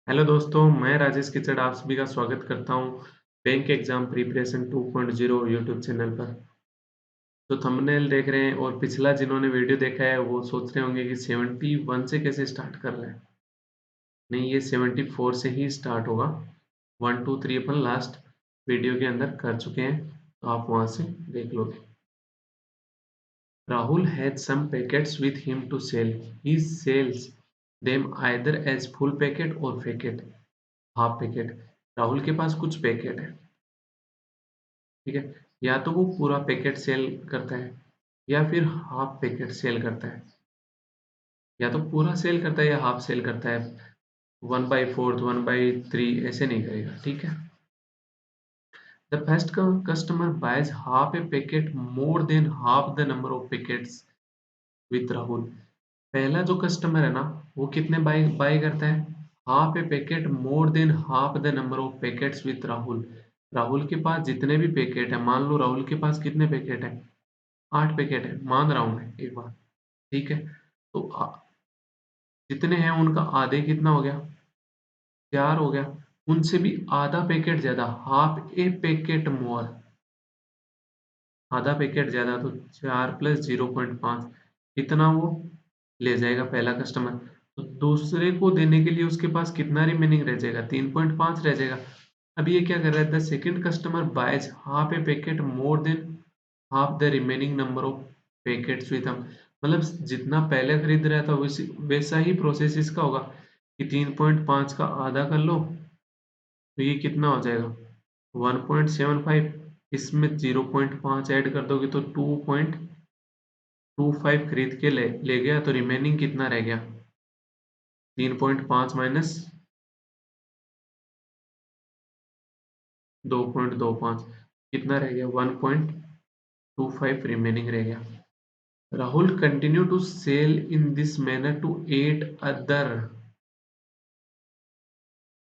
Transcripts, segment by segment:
Hello दोस्तों, मैं राजेश किचड़ आप सभी का स्वागत करता हूं bank exam preparation 2.0 YouTube channel पर। तो थंबनेल देख रहे हैं और पिछला जिन्होंने वीडियो देखा है वो सोच रहे होंगे कि 71 से कैसे स्टार्ट कर रहे हैं। नहीं, ये 74 से ही स्टार्ट होगा। 1 2 3 अपन लास्ट वीडियो के अंदर कर चुके हैं, तो आप वहां से देख लोगे। Rahul had some packets with him to sell. He sells them either as full packet or packet, half packet. Rahul के पास कुछ पैकेट है, ठीक है। या तो वो पूरा पैकेट सेल करता है या फिर हाफ पैकेट सेल करता है। या तो पूरा सेल करता है या हाफ सेल करता है। 1/4 1/3 ऐसे नहीं करेगा, ठीक है। The first customer boys half A packet more than half the number of packets with Rahul. पहला जो कस्टमर है ना, वो कितने बाय बाय करता है? Half A packet more than half the number of packets with Rahul. Rahul के पास जितने भी पैकेट है, मान लो राहुल के पास कितने पैकेट है? 8 पैकेट है, मान रहा हूं मैं एक बार, ठीक है। तो जितने हैं उनका आधे कितना हो गया? 4 हो गया। उनसे भी आधा पैकेट ज्यादा, हाफ ए पैकेट मोर, आधा पैकेट ज्यादा, तो 4 प्लस 0.5 इतना वो ले जाएगा पहला कस्टमर। तो दूसरे को देने के लिए उसके पास कितना रिमेनिंग रह जाएगा? 3.5 रह जाएगा। अब ये क्या कर रहा है? The second customer boys half A packet more than half the remaining number of packets with हम। मतलब जितना पहले खरीद रहा था वैसा ही प्रोसेस इसका होगा कि 3.5 का आधा कर लो, तो ये कितना हो जाएगा? 1.75। इसमें 0.5 ऐड कर दोगे तो 2.25 खरीद के ले गया, तो रिमेनिंग कितना रह गया? 3.5 माइनस 2.25 कितना रह गया? 1.25 रिमेनिंग रह गया। Rahul continue to sell in this manner to 8 other.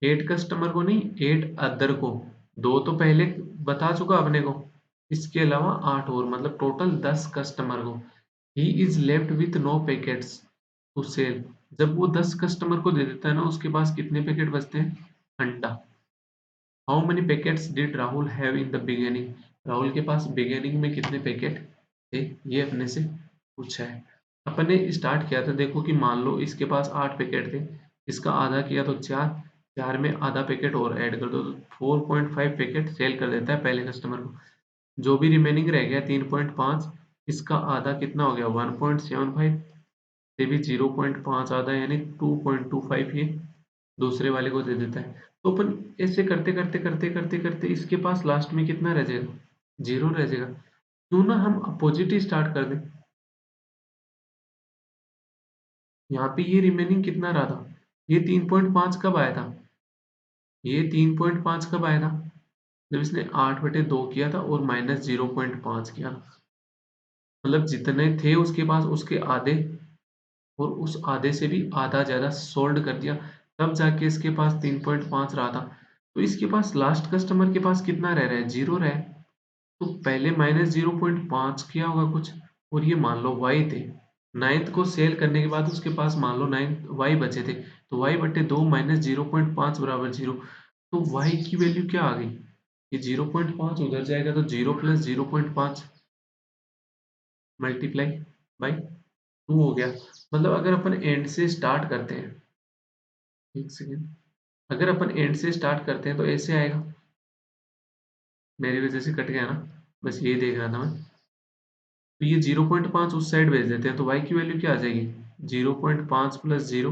8 customer को नहीं, 8 अदर को। दो तो पहले बता चुका अपने को, इसके अलावा 8 और, मतलब टोटल 10 कस्टमर को। He is left with no packets to sell. जब वो 10 कस्टमर को दे देता है ना, उसके पास कितने पैकेट बचते हैं? अंडा। How many packets did Rahul have in the beginning. Rahul के पास बिगिनिंग में कितने पैकेट थे, ये अपने से पूछा है। अपने स्टार्ट किया था, देखो कि मान लो इसके पास 8 पैकेट थे, इसका आधा किया तो 4, 4 में आधा पैकेट और ऐड कर दो तो 4.5 पैकेट सेल कर देता है पहले कस्टमर को। जो भी रिमेनिंग रह गया 3.5, इसका आधा कितना हो गया? 1.75 से भी 0.5 आधा, यानी 2.25 ये दूसरे वाले को दे देता है। तो अपन ऐसे करते करते करते करते करते इसके पास लास्ट में कितना रह जाएगा? 0 रह जाएगा। क्यों ना हम अपोजिट ही स्टार्ट कर दें। यहाँ पे ये रिमेनिंग कितना रहा था? ये 3.5 कब आया था? ये 3.5 कब आया था? जब इसने 8/2 किया था और माइनस 0.5 किया था। मतलब जितने थे उसके पास, उसके आधे, और उस आधे से भी आधा ज्यादा सोल्ड कर दिया, तब जाके इसके पास 3.5 रहा था। तो इसके पास लास्ट कस्टमर के पास कितना रह रहा है? 0 रहा है। तो पहले माइनस 0.5 किया होगा कुछ, और ये मान लो वाई थे। नाइन्थ को सेल करने के बाद उसके पास मान लो नाइन्थ वाई बचे थे, तो वाई/2 माइनस 0.5 बराबर 0। तो वाई की वैल्यू क्या आ गई? ये 0.5 उधर जाएगा तो 0 प्लस 0.5 मल्टीप्लाई बाई 2 हो गया। मतलब अगर अपन एंड से स्टार्ट करते हैं, एक सेकेंड, अगर अपन एंड से स्टार्ट करते हैं तो ऐसे आएगा। मेरी वजह से कट गया ना, बस यही देख रहा था मैं। तो ये 0.5 उस साइड भेज देते हैं, तो y की वैल्यू क्या आ जाएगी? 0.5 प्लस 0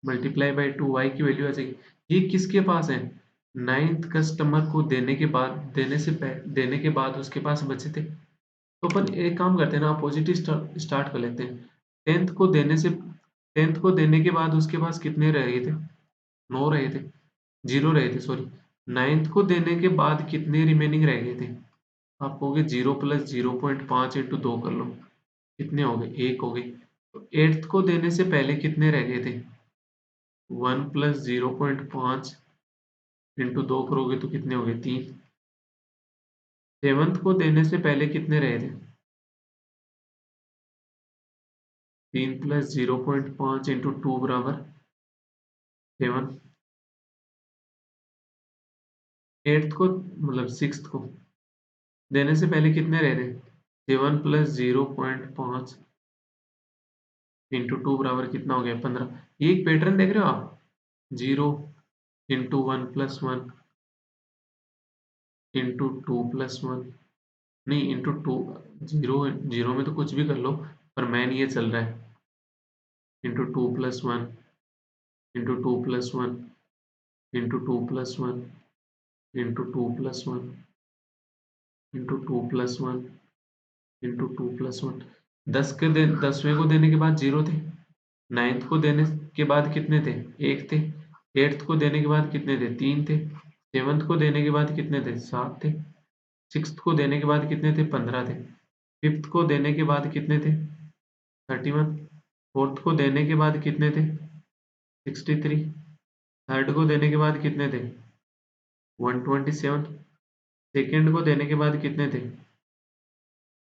मल्टीप्लाई बाई 2, y की वैल्यू आ जाएगी। ये किसके पास है? नाइन्थ कस्टमर को देने के बाद, देने के बाद उसके पास बचे थे। तो अपन एक काम करते हैं ना, अपोजिट स्टार्ट कर लेते हैं। टेंथ को देने के बाद उसके पास कितने रह गए थे? 9 रहे थे, 0 रहे थे, सॉरी। नाइन्थ को देने के बाद कितने रिमेनिंग रह गए थे? आप कहोगे 0 प्लस 0.5 इंटू 2 कर लो, कितने हो गए? 1 हो गए। तो एट्थ को देने से पहले कितने रह गए थे? 1 प्लस 0.5 इंटू 2 करोगे तो कितने हो गए? 3। सेवंथ को देने से पहले कितने रहे थे? 3 प्लस 0.5 इंटू 2 बराबर 7, 8th को मतलब 6th को देने से पहले कितने रह रहे? 7 प्लस 0.5 इंटू 2 बराबर कितना हो गया? 15। ये एक पैटर्न देख रहे हो आप? 0 इंटू 1 प्लस 1 इंटू 2 प्लस 1, नहीं इंटू 2, जीरो जीरो में तो कुछ भी कर लो, पर मैन ये चल रहा है into 2 plus 1 into 2 plus 1 into 2 plus 1 into 2 plus 1 into 2 plus 1 into 2 plus 1। 10वें को देने के बाद 0 थे। 9th को देने के बाद कितने थे? 1 थे। 8th को देने के बाद कितने थे? 3 थे। 7th को देने के बाद कितने थे? 7 थे। 6th को देने के बाद कितने थे? 15 थे। 5th को देने के बाद कितने थे? 31। 4th को देने के बाद कितने थे? 63। 3rd को देने के बाद कितने थे? 127। सेकंड को देने के बाद कितने थे?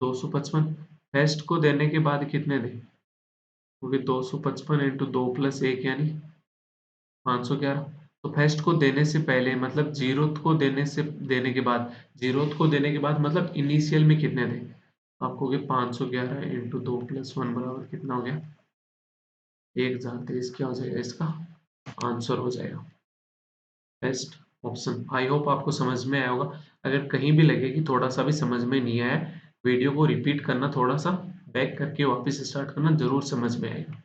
255। फर्स्ट को देने के बाद कितने थे? क्योंकि 255 इंटू 2 प्लस 1 यानी 511। तो फर्स्ट को देने से पहले मतलब जीरोथ को देने के बाद, जीरोथ को देने के बाद मतलब इनिशियल में कितने थे? आपको 511 इंटू 2 प्लस 1 बराबर कितना हो गया? 1023। क्या हो जाएगा? इसका आंसर हो जाएगा बेस्ट ऑप्शन। आई होप आपको समझ में आया होगा। अगर कहीं भी लगे कि थोड़ा सा भी समझ में नहीं आया, वीडियो को रिपीट करना, थोड़ा सा बैक करके वापस स्टार्ट करना, जरूर समझ में आएगा।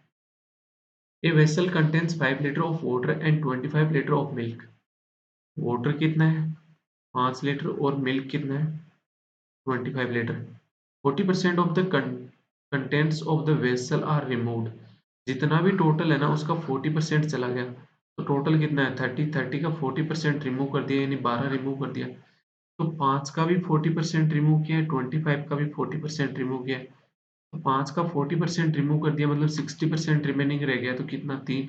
A vessel contains 5 litre of water and 25 litre of milk. Water कितना है? 5 लीटर और मिल्क कितना है? 25 litre. 40% of the contents of the vessel are removed. जितना भी टोटल है ना उसका 40% चला गया। तो टोटल कितना है? 30 का 40% रिमूव कर दिया, यानी 12 रिमूव कर दिया। तो 5 का भी 40% रिमूव किया है, 25 का भी 40% रिमूव किया है। तो 5 का 40% रिमूव कर दिया मतलब 60% रिमेनिंग रह गया। तो कितना? 3।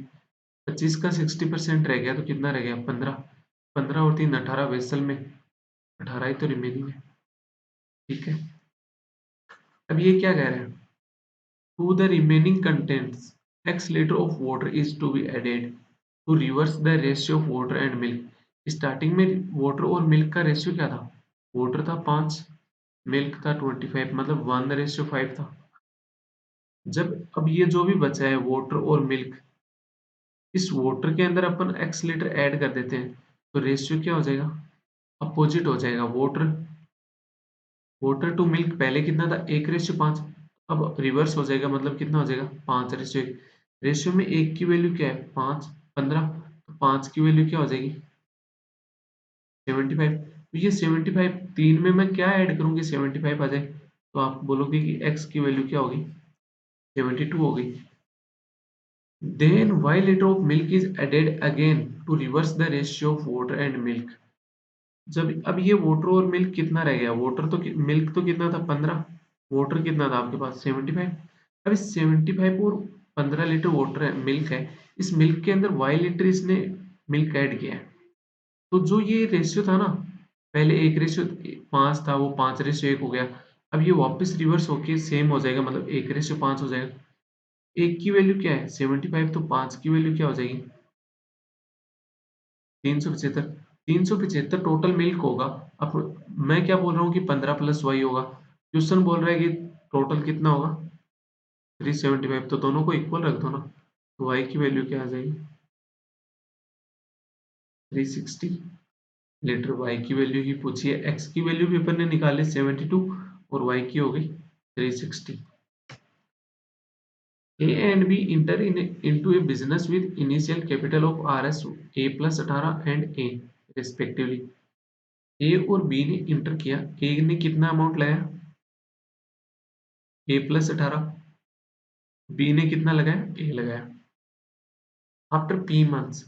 25 का 60% रह गया तो कितना रह गया? 15। 15 और 3 18 वेसल में 18 ही तो रिमेनिंग है। ठीक है। अब ये क्या कह रहे हैं? To the remaining contents, X liter of water is to be added to reverse the ratio of water and milk. Starting में वाटर और मिल्क का रेशियो क्या था? वाटर था 5, मिल्क था 25, मतलब 1:5 था। जब अब ये जो भी बचा है वाटर और मिल्क, इस वाटर के अंदर अपन x लीटर ऐड कर देते हैं तो रेशियो क्या हो जाएगा? अपोजिट हो जाएगा। वाटर वाटर टू मिल्क पहले कितना था? 1:5। अब रिवर्स हो जाएगा, मतलब कितना हो जाएगा? 5:1। रेशियो में एक की वैल्यू क्या है? 5, 15। तो 5 की वैल्यू क्या हो जाएगी? 75। तो ये 75, 3 में मैं क्या ऐड करूंगी 75 आ जाए? तो आप बोलोगे कि x की वैल्यू क्या होगी? 72 होगी। Then y liter of milk is added again to reverse the ratio of water and milk. जब अब ये वाटर और मिल्क कितना रह गया? वाटर तो मिल्क तो कितना था? 15। वाटर कितना था आपके पास? 75। अब इस 75 और 15 लीटर वाटर है, मिल्क है, इस मिल्क के अंदर y लीटर इसने मिल्क ऐड किया है। तो जो ये रेशियो था ना, पहले 1:5 था, वो 5:1 हो गया। अब ये वापस रिवर्स होके सेम हो जाएगा, मतलब 1:5 हो जाएगा। एक की वैल्यू क्या है? 75। तो 5 की वैल्यू क्या हो जाएगी? 375। 375 टोटल मिल्क होगा। अब मैं क्या बोल रहा हूँ कि 15 प्लस वाई होगा। क्वेश्चन बोल रहा है कि टोटल कितना होगा? 375। तो दोनों को इक्वल रख दो ना, तो वाई की वैल्यू क्या आ जाएगी? 360 लीटर। वाई की वैल्यू ही पूछी है, एक्स की वैल्यू भी अपन ने निकाली 72 और वाई की हो गई 360। A and B enter into a business with initial capital of Rs A plus 18 and A respectively. A और B ने इंटर किया। A ने कितना अमाउंट लगाया? A plus 18। B ने कितना लगाया? A लगाया। After P months,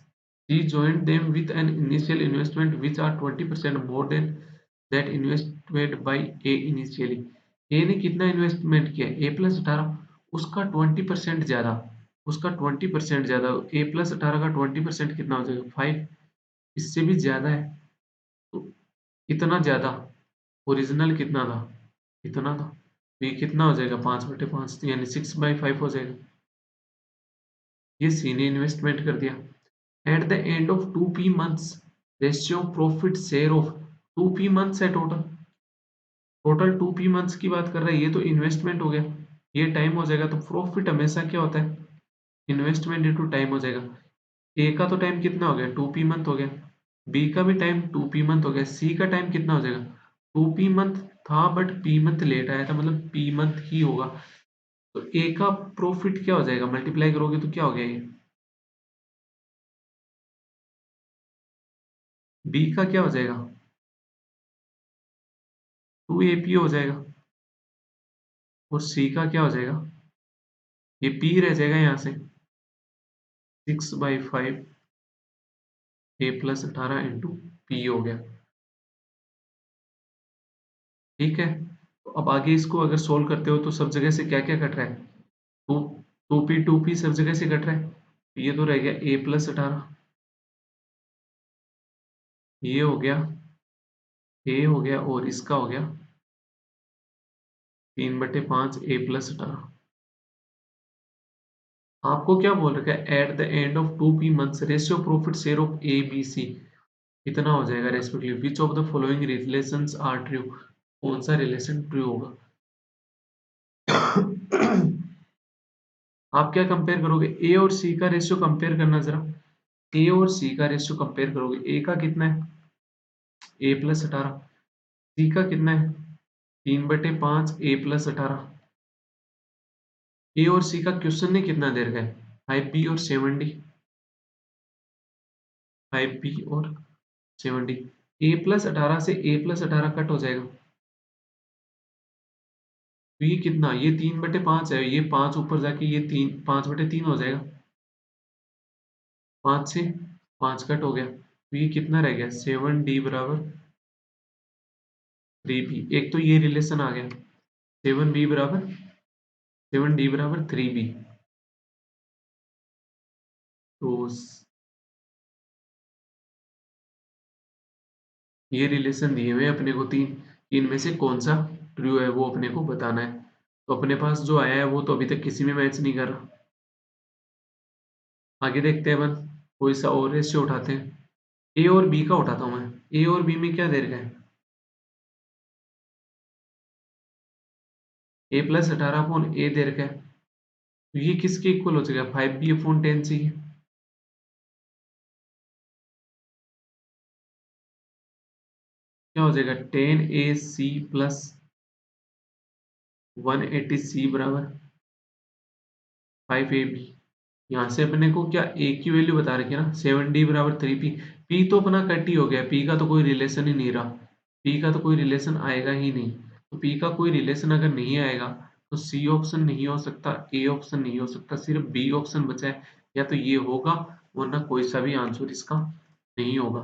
C joined them with an initial investment which are 20% more than that invested by A initially. A ने कितना इन्वेस्टमेंट किया? A plus 18, उसका 20% ज्यादा, उसका 20% ज्यादा। A plus 18 का 20% कितना हो जाएगा? 5। इससे भी ज्यादा है। तो इतना ज्यादा, ओरिजिनल कितना था? इतना था। तो ये कितना हो जाएगा? 5/5 यानी 6/5 हो जाएगा। ये सी ने इन्वेस्टमेंट कर दिया। Eight the end of 2p months ratio profit share of 2p months है टोटल। टोटल 2p मंथ्स की बात कर रहा है, ये तो इन्वेस्टमेंट हो गया, ये टाइम हो जाएगा। तो प्रॉफिट हमेशा क्या होता है, इन्वेस्टमेंट इंटू टाइम हो जाएगा। ए का तो टाइम कितना हो गया, 2p मंथ हो गया। बी का भी टाइम 2p मंथ हो गया। सी का टाइम कितना हो जाएगा, 2p मंथ था बट p मंथ लेट आया था, मतलब p मंथ ही होगा। तो ए का प्रॉफिट क्या हो जाएगा, मल्टीप्लाई करोगे तो क्या हो गया ये, बी का क्या हो जाएगा, 2ap हो जाएगा। और सी का क्या हो जाएगा, ये p रह जाएगा यहाँ से, 6/5 a+18 इंटू p हो गया। ठीक है, तो अब आगे इसको अगर सोल्व करते हो तो सब जगह से क्या क्या कट रहा है, टू 2p सब जगह से कट रहा है। ये तो रह गया a+18, ये हो गया a हो गया, और इसका हो गया 3/5 a+18। आपको क्या बोल रखा है, at the end of 2p months ratio profit share of A B C कितना हो जाएगा respectively, which of the following relations are true, कौन सा रिलेशन ट्रू होगा। आप क्या कंपेयर करोगे, ए और सी का रेशियो कंपेयर करना जरा। ए और सी का रेशियो कंपेयर करोगे, ए का कितना है a+18, सी का कितना है 3/5 a+18। ए और सी का क्वेश्चन ने कितना दे रखा है, 5b और 7d, 5b और 7d। a+18 से a+18 कट हो जाएगा, तो ये कितना, ये 3/5 है, ये 5 ऊपर जाके ये 5/3 हो जाएगा, 5 से 5 कट हो गया, तो ये कितना रह गया 7d बराबर 3b। एक तो ये रिलेशन आ गया, 7b बराबर 7d बराबर 3b। तो ये रिलेशन दिए हुए हैं अपने को तीन, इनमें से कौन सा ट्रू है वो अपने को बताना है। तो अपने पास जो आया है वो तो अभी तक किसी में मैच नहीं कर रहा। आगे देखते हैं अपन, कोई सा और रेशियो उठाते हैं। ए और बी का उठाता हूँ मैं। ए और बी में क्या दे रखा है, a+18 दे रखा है। तो ये किसके इक्वल हो जाएगा, 5b/10c। क्या हो जाएगा 10ac प्लस 180c बराबर 5ab। यहाँ से अपने को क्या ए की वैल्यू बता रखी है ना, 7d बराबर 3p। p तो अपना कट ही हो गया, p का तो कोई रिलेशन ही नहीं रहा, p का तो कोई रिलेशन आएगा ही नहीं। तो p का कोई रिलेशन अगर नहीं आएगा तो c ऑप्शन नहीं हो सकता, a ऑप्शन नहीं हो सकता, सिर्फ b ऑप्शन बचा है। या तो ये होगा, वरना कोई सा भी आंसर इसका नहीं होगा।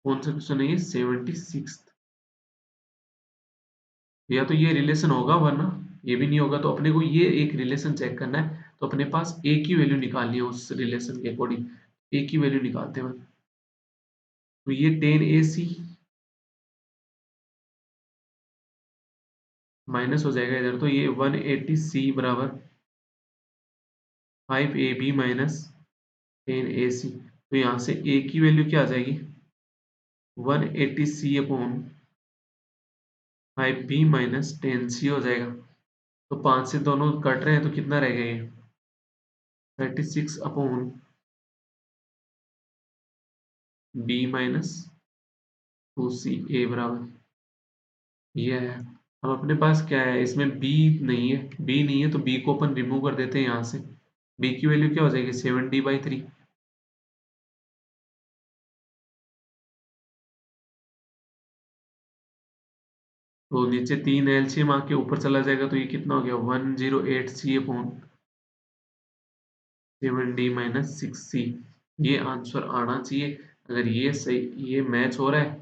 कौन सा क्वेश्चन है ये, 76। या तो ये रिलेशन होगा, वरना ये भी नहीं होगा। तो अपने को ये एक रिलेशन चेक करना है, तो अपने पास ए की वैल्यू निकालनी है उस रिलेशन के अकॉर्डिंग। ए की वैल्यू निकालते हैं। तो ये 10ac माइनस हो जाएगा इधर, तो ये 180c बराबर 5ab माइनस 10ac। तो यहाँ से a की वैल्यू क्या आ जाएगी, 180c/5b माइनस 10c हो जाएगा। तो 5 से दोनों कट रहे हैं, तो कितना रह गया ये 36/b माइनस 2ca बराबर ये है। अब अपने पास क्या है, इसमें b नहीं है, b नहीं है तो b को अपन रिमूव कर देते हैं यहाँ से। b की वैल्यू क्या हो जाएगी 7d/3। तो नीचे 3 एलसीएम आके ऊपर चला जाएगा, तो ये कितना हो गया 108c/7d-6c। ये आंसर आना चाहिए। अगर ये सही, ये मैच हो रहा है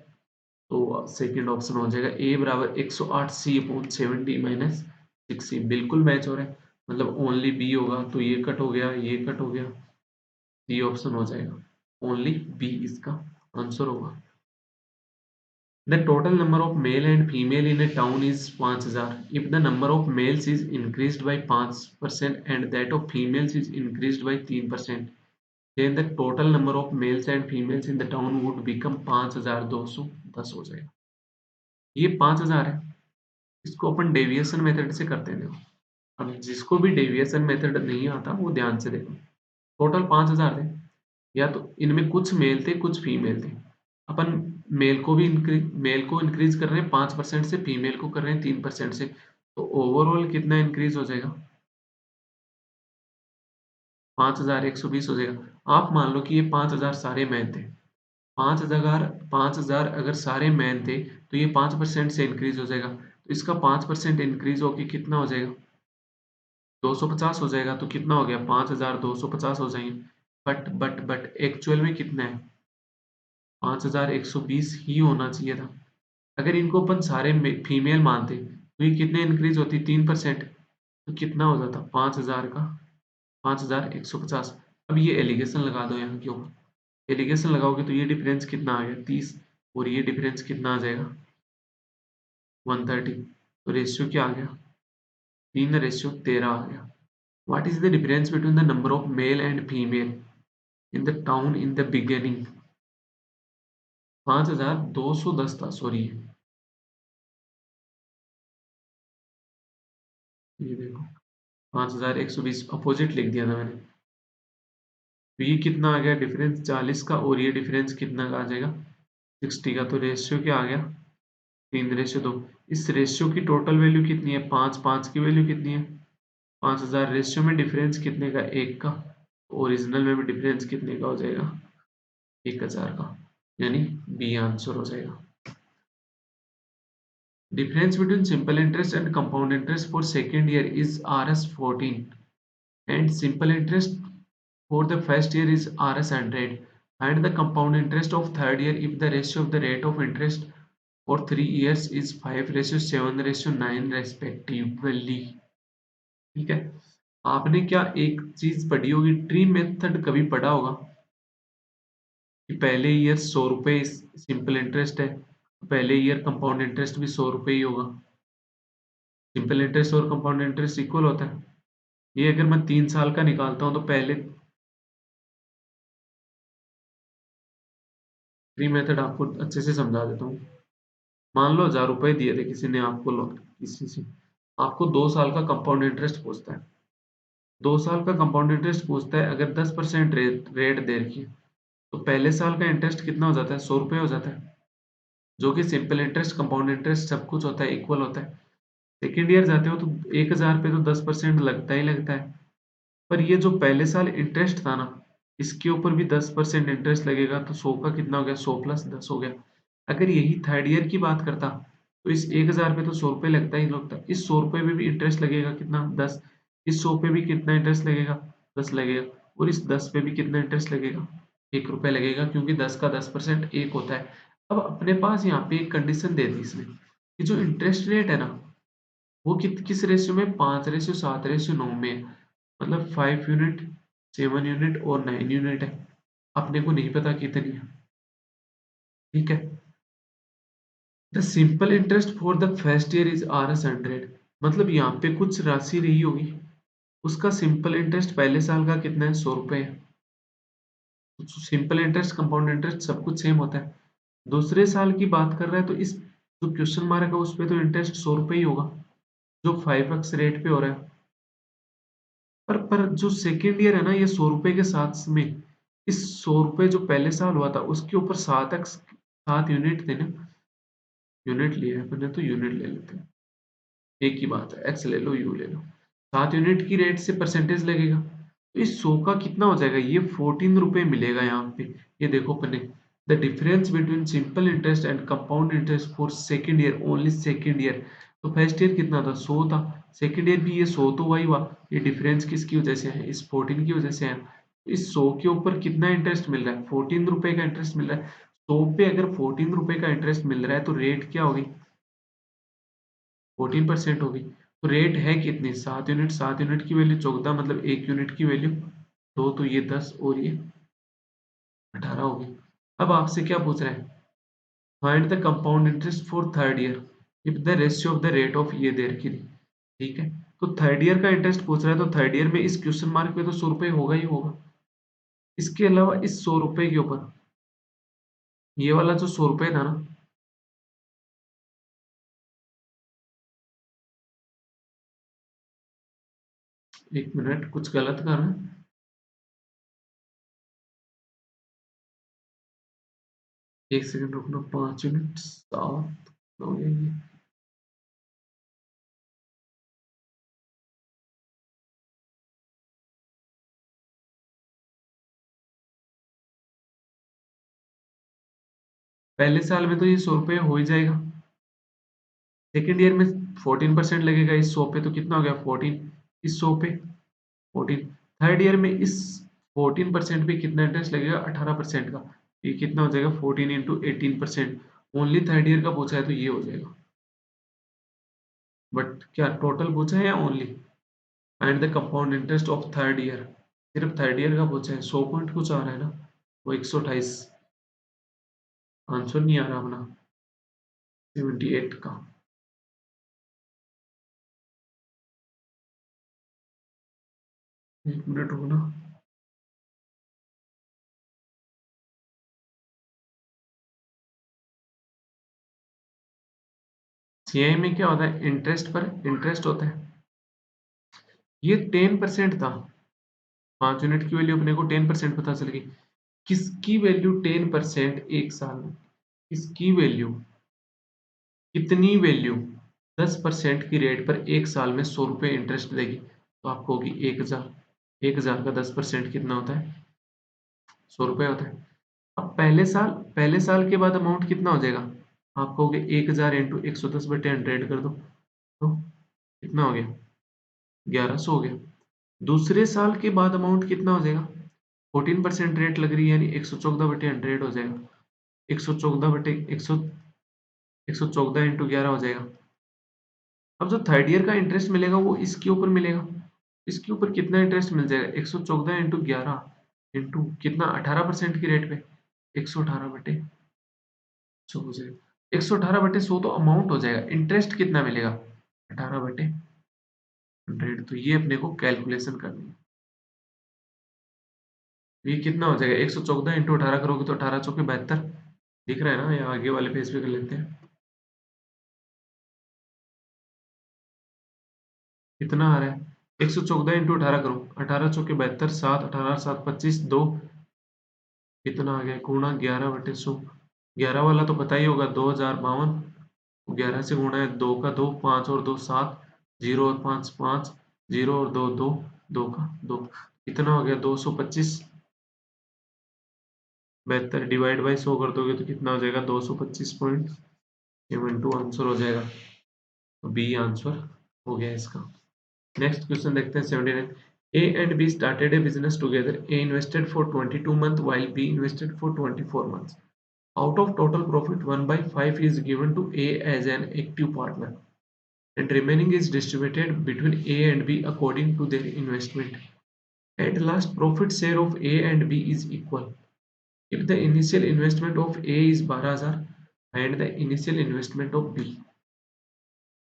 तो सेकंड ऑप्शन हो जाएगा a बराबर 108c/7d-6c। बिल्कुल मैच हो रहा है, मतलब ओनली b होगा। तो ये कट हो गया, ये कट हो गया, सी ऑप्शन हो जाएगा, ओनली बी इसका आंसर होगा। The total number of male and female in a town is 5000। If the number of males is increased by 5% and that of females is increased by 3%, then the total number of males and females in the town would become 5210 हो जाएगा। ये 5000 है, इसको अपन deviation method से करते हैं देखो। अब जिसको भी डेविएशन मेथड नहीं आता वो ध्यान से देखो। टोटल 5000 थे, या तो इनमें कुछ मेल थे कुछ फीमेल थे। अपन मेल को इंक्रीज कर रहे हैं 5% से, फीमेल को कर रहे हैं 3% से, तो ओवरऑल कितना इंक्रीज हो जाएगा? 5120 हो जाएगा। आप मान लो कि ये 5000 सारे मैन थे, 5000 अगर सारे मैन थे तो ये 5% से इंक्रीज हो जाएगा, तो इसका 5% इंक्रीज होके कितना हो जाएगा? 250 हो जाएगा। तो कितना हो गया? 5250 हो जाएंगे। बट एक्चुअल में कितना है? 5120 ही होना चाहिए था। अगर इनको अपन सारे फीमेल मानते तो ये कितने इंक्रीज होती? 3%। तो कितना हो जाता? 5000 का 5150। अब ये एलिगेशन लगा दो यहाँ क्यों? एलिगेशन लगाओगे तो ये डिफरेंस कितना आ गया? 30, और ये डिफरेंस कितना आ जाएगा? 130। तो रेशियो क्या आ गया? 3:13 आ गया। What is the difference between the number of male and female in the town in the beginning? 5210 था, सॉरी। ये देखो 5120 अपोजिट लिख दिया था मैंने। तो ये कितना आ गया डिफरेंस? 40 का, और ये डिफरेंस कितना का आ जाएगा? 60 का। तो रेशियो क्या आ गया? 3:2। इस रेशियो की टोटल वैल्यू कितनी है? 5, 5 की वैल्यू कितनी है? 5000। रेशियो में डिफरेंस कितने का? 1 का। ओरिजिनल में भी डिफरेंस कितने का हो जाएगा? 1000 का। यानी बी आंसर हो जाएगा। Difference between simple interest and compound interest for second year is Rs 14, and simple interest for the first year is Rs 100, and the compound interest of third year if the ratio of the rate of interest for 3 years is 5:7:9 respectively। ठीक है। आपने क्या एक चीज पढ़ी होगी, tree method कभी पढ़ा होगा कि पहले ईयर 100 रुपए सिंपल इंटरेस्ट है, पहले ईयर कंपाउंड इंटरेस्ट भी 100 रुपए ही होगा। सिंपल इंटरेस्ट और कंपाउंड इंटरेस्ट इक्वल होता है। ये अगर मैं 3 साल का निकालता हूँ तो पहले फ्री मेथड आपको अच्छे से समझा देता हूँ। मान लो 1000 रुपए दिए थे किसी ने आपको, लोन किसी से, आपको 2 साल का कंपाउंड इंटरेस्ट पूछता है। 2 साल का कंपाउंड इंटरेस्ट पूछता है, अगर 10% रेट दे रखी है तो पहले साल का इंटरेस्ट कितना हो जाता है? 100 रुपए हो जाता है, जो कि सिंपल इंटरेस्ट कंपाउंड इंटरेस्ट सब कुछ होता है, इक्वल होता है। सेकेंड ईयर जाते हो तो 1000 पे तो 10% लगता ही लगता है। पर ये जो पहले साल इंटरेस्ट था ना, इसके ऊपर भी 10% इंटरेस्ट लगेगा, तो 100 का कितना हो गया? 100 प्लस 10 हो गया। अगर यही थर्ड ईयर की बात करता तो इस 1000 पे तो 100 रुपए लगता ही लगता, इस 100 रुपए पे भी इंटरेस्ट लगेगा कितना? 10। इस 100 पे भी कितना इंटरेस्ट लगेगा? 10 लगेगा। और इस 10 पे भी कितना इंटरेस्ट लगेगा? 1 रुपए लगेगा, क्योंकि 10 का 10% 1 होता है। अब अपने पास यहाँ पे एक कंडीशन दे दी इसने कि जो इंटरेस्ट रेट है ना, वो किस रेशियो में? 5:7:9 में है। मतलब 5 यूनिट, 7 यूनिट और 9 यूनिट है। अपने को नहीं पता कितनी है। ठीक है। The simple interest for the first year is Rs 100। मतलब यहाँ पे कुछ राशि रही होगी, उसका सिंपल इंटरेस्ट पहले साल का कितना है? 100 रुपए है। सिंपल इंटरेस्ट कंपाउंड इंटरेस्ट सब कुछ सेम होता है। दूसरे साल की बात कर रहा है तो इस जो क्वेश्चन मार्क है उस पे तो इंटरेस्ट 100 रुपए ही होगा, जो 5x रेट पे हो रहा है। पर जो सेकेंड ईयर है ना, ये 100 रुपए के साथ में इस 100 रुपए जो पहले साल हुआ था उसके ऊपर 7 यूनिट थे ना। यूनिट लिया है अपने तो यूनिट ले लेते हैं, एक ही बात है, एक्स ले लो यू ले लो। 7 यूनिट की रेट से परसेंटेज लगेगा, तो इस 100 का कितना हो जाएगा? ये 14 रुपए मिलेगा यहाँ पे। ये देखो अपने, the difference between simple interest and compound interest for second year, only second year. तो फर्स्ट ईयर कितना था? 100 था। सेकेंड ईयर भी ये 100 तो हुआ ही हुआ। ये डिफरेंस किसकी वजह से है? इस 14 की वजह से है। तो इस 100 के ऊपर कितना इंटरेस्ट मिल रहा है? 14 रुपए का इंटरेस्ट मिल रहा है। 100 पे अगर 14 रुपए का इंटरेस्ट मिल रहा है तो रेट क्या होगी? 14% होगी। तो रेट है कितनी? 7 यूनिट। 7 यूनिट की वैल्यू 14, मतलब 1 यूनिट की वैल्यू 2, तो ये 10 और ये 18 होगी। अब आपसे क्या पूछ रहा है? Find the compound interest for third year if the ratio of the rate of ये दे रखी थी। ठीक है। तो थर्ड ईयर का इंटरेस्ट पूछ रहा है, तो थर्ड ईयर में इस क्वेश्चन मार्क पे तो 100 रुपए होगा ही होगा। इसके अलावा इस 100 रुपए के ऊपर ये वाला जो 100 रुपए था ना, एक मिनट कुछ गलत कर रहा है। एक सेकंड रुकना, 5 यूनिट 7 हो गया ये। पहले साल में तो ये 100 रुपये हो ही जाएगा। सेकेंड ईयर में 14% लगेगा इस 100 पे, तो कितना हो गया 14 इस 100 पे 14। थर्ड ईयर में इस 14% पे कितना इंटरेस्ट लगेगा 18% का। ये कितना हो जाएगा 14 इंटू 18%। ओनली थर्ड ईयर का पूछा है तो ये हो जाएगा। बट क्या टोटल पूछा है या only? Find the compound interest of third year. सिर्फ थर्ड ईयर का पूछा है, 100 पॉइंट कुछ आ रहा है ना, वो 128। आंसर नहीं आ रहा अपना 78 का। एक मिनट रुकना। सीआई में क्या होता है, इंटरेस्ट पर इंटरेस्ट होता है। ये 10% था, 5 यूनिट की वैल्यू अपने को 10% पता चल गई। किसकी वैल्यू 10% एक साल में, किसकी वैल्यू, कितनी वैल्यू 10% की रेट पर एक साल में 100 रुपये इंटरेस्ट देगी, तो आपको होगी 1000। 1000 का 10% कितना होता है, 100 रुपये होता है। अब पहले साल के बाद अमाउंट कितना हो जाएगा, आप कहोगे 1000 इंटू 110/100 कर दो, तो कितना हो गया 1100 हो गया। दूसरे साल के बाद अमाउंट कितना हो जाएगा, 14% रेट लग रही है, यानी 114/100 हो जाएगा। 114 इंटू 11 हो जाएगा। अब जो थर्ड ईयर का इंटरेस्ट मिलेगा वो इसके ऊपर मिलेगा। इसके ऊपर कितना इंटरेस्ट मिल जाएगा, 114 इंटू 11 इंटू कितना 18% की रेट पे 118/100 हो जाएगा। 118/100 तो अमाउंट हो जाएगा, इंटरेस्ट कितना मिलेगा 18/100। तो ये अपने को कैलकुलेशन करनी है। ये कितना हो जाएगा, 114 इंटू 18 करोगे तो 18 चौके 72। दिख रहा है ना, या आगे वाले पेज पे कर लेते हैं। कितना आ रहा है, 114 इंटू 18 करो, 18 चौके 72, 7 18 7 25 2, कितना आ गया गुणा 11/100। 11 वाला तो पता ही होगा 2052। 11 से गुणा है, 2 का 2, 5 और 2 7, 0 और 5 5, 0 और 2 2, 2 का 2, कितना हो गया 225। 72 डिवाइड बाई 100 कर दोगे तो कितना हो जाएगा 225.72 आंसर हो जाएगा। तो बी आंसर हो गया इसका। नेक्स्ट क्वेश्चन देखते हैं 79। A and B started a business together. A invested for 22 months while B invested for 24 months. Out of total profit, 1/5 is given to A as an active partner, and remaining is distributed between A and B according to their investment. At last, profit share of A and B is equal. If the initial investment of A is 12,000, find the initial investment of B.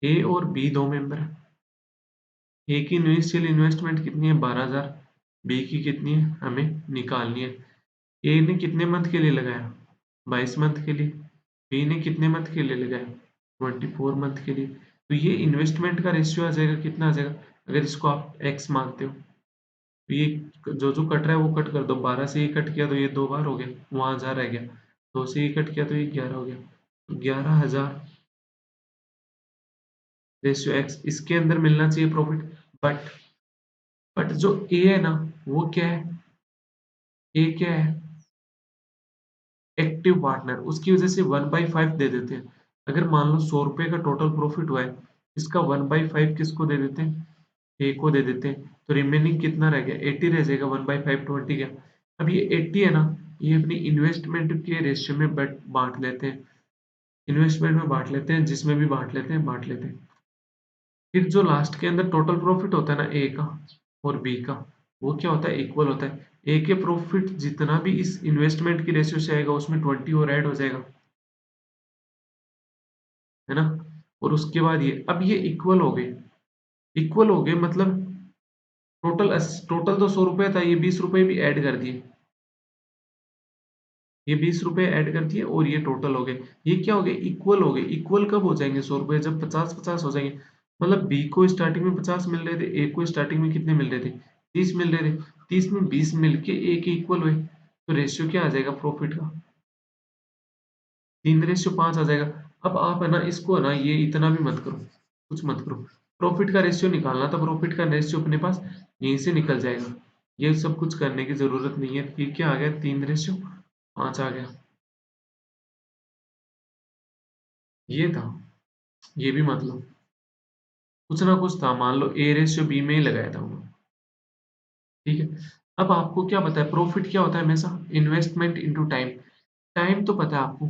A और B दो member हैं। ए की initial investment कितनी है 12,000, B की कितनी है हमें निकालनी है। ए ने कितने मंथ के लिए लगाया 22 मंथ के लिए, बी ने कितने मंथ के लिए लगाया 24 मंथ के लिए। तो ये इन्वेस्टमेंट का रेशियो आ जाएगा, कितना आ जाएगा, अगर इसको आप एक्स मानते हो तो ये जो जो कट रहा है वो कट कर दो। 12 से ये कट किया तो ये 2 बार हो गया, वहां 1000 रह गया। 2 से ये कट किया तो ये 11 हो गया। 11,000 रेशियो एक्स, इसके अंदर मिलना चाहिए प्रॉफिट। बट बट जो ए है ना, वो क्या है, ए क्या है एक्टिव पार्टनर, उसकी वजह से 1/5 दे देते हैं। अगर मान लो 100 रुपए का टोटल प्रॉफिट हुआ है, इसका 1/5 किसको दे देते हैं, ए को दे देते हैं, तो रिमेनिंग कितना रह गया 80 रह जाएगा। 1/5 20 गया। अब ये 80 है ना, ये अपनी इन्वेस्टमेंट के रेशियो में बांट लेते हैं। इन्वेस्टमेंट में बांट लेते हैं, जिसमें भी बांट लेते हैं बांट लेते हैं। फिर जो लास्ट के अंदर टोटल प्रॉफिट होता है ना ए का और बी का, वो क्या होता है इक्वल होता है। ए के प्रॉफिट जितना भी इस इन्वेस्टमेंट की रेशियो से आएगा उसमें 20 और ऐड हो जाएगा, है ना। और उसके बाद ये, अब ये इक्वल हो गए। इक्वल हो गए मतलब टोटल टोटल तो 100 रुपए था, ये 20 रुपए भी ऐड कर दिए। ये 20 रुपए ऐड कर दिए और ये टोटल हो गए। ये क्या हो गए? इक्वल हो गए। इक्वल कब हो जाएंगे 100 रुपए? जब 50-50 हो जाएंगे। मतलब बी को स्टार्टिंग में 50 मिल रहे थे, ए को स्टार्टिंग में कितने मिल रहे थे? 30 मिल रहे थे। 30 में 20 मिलके ए के इक्वल हुए, तो रेशियो क्या आ जाएगा प्रॉफिट का? 3:5 आ जाएगा। अब आप है ना इसको है ना ये इतना भी मत करो, कुछ मत करो। प्रॉफिट का रेशियो निकालना था, प्रॉफिट का रेशियो अपने पास यहीं से निकल जाएगा। ये सब कुछ करने की जरूरत नहीं है। ये क्या आ गया? 3:5 आ गया। ये था। ये भी मतलब कुछ ना कुछ था। मान लो ए रेशियो बी में ही लगाया था उन्होंने। ठीक है। अब आपको क्या पता है प्रॉफिट क्या होता है? हमेशा इन्वेस्टमेंट इनटू टाइम। टाइम तो पता है आपको,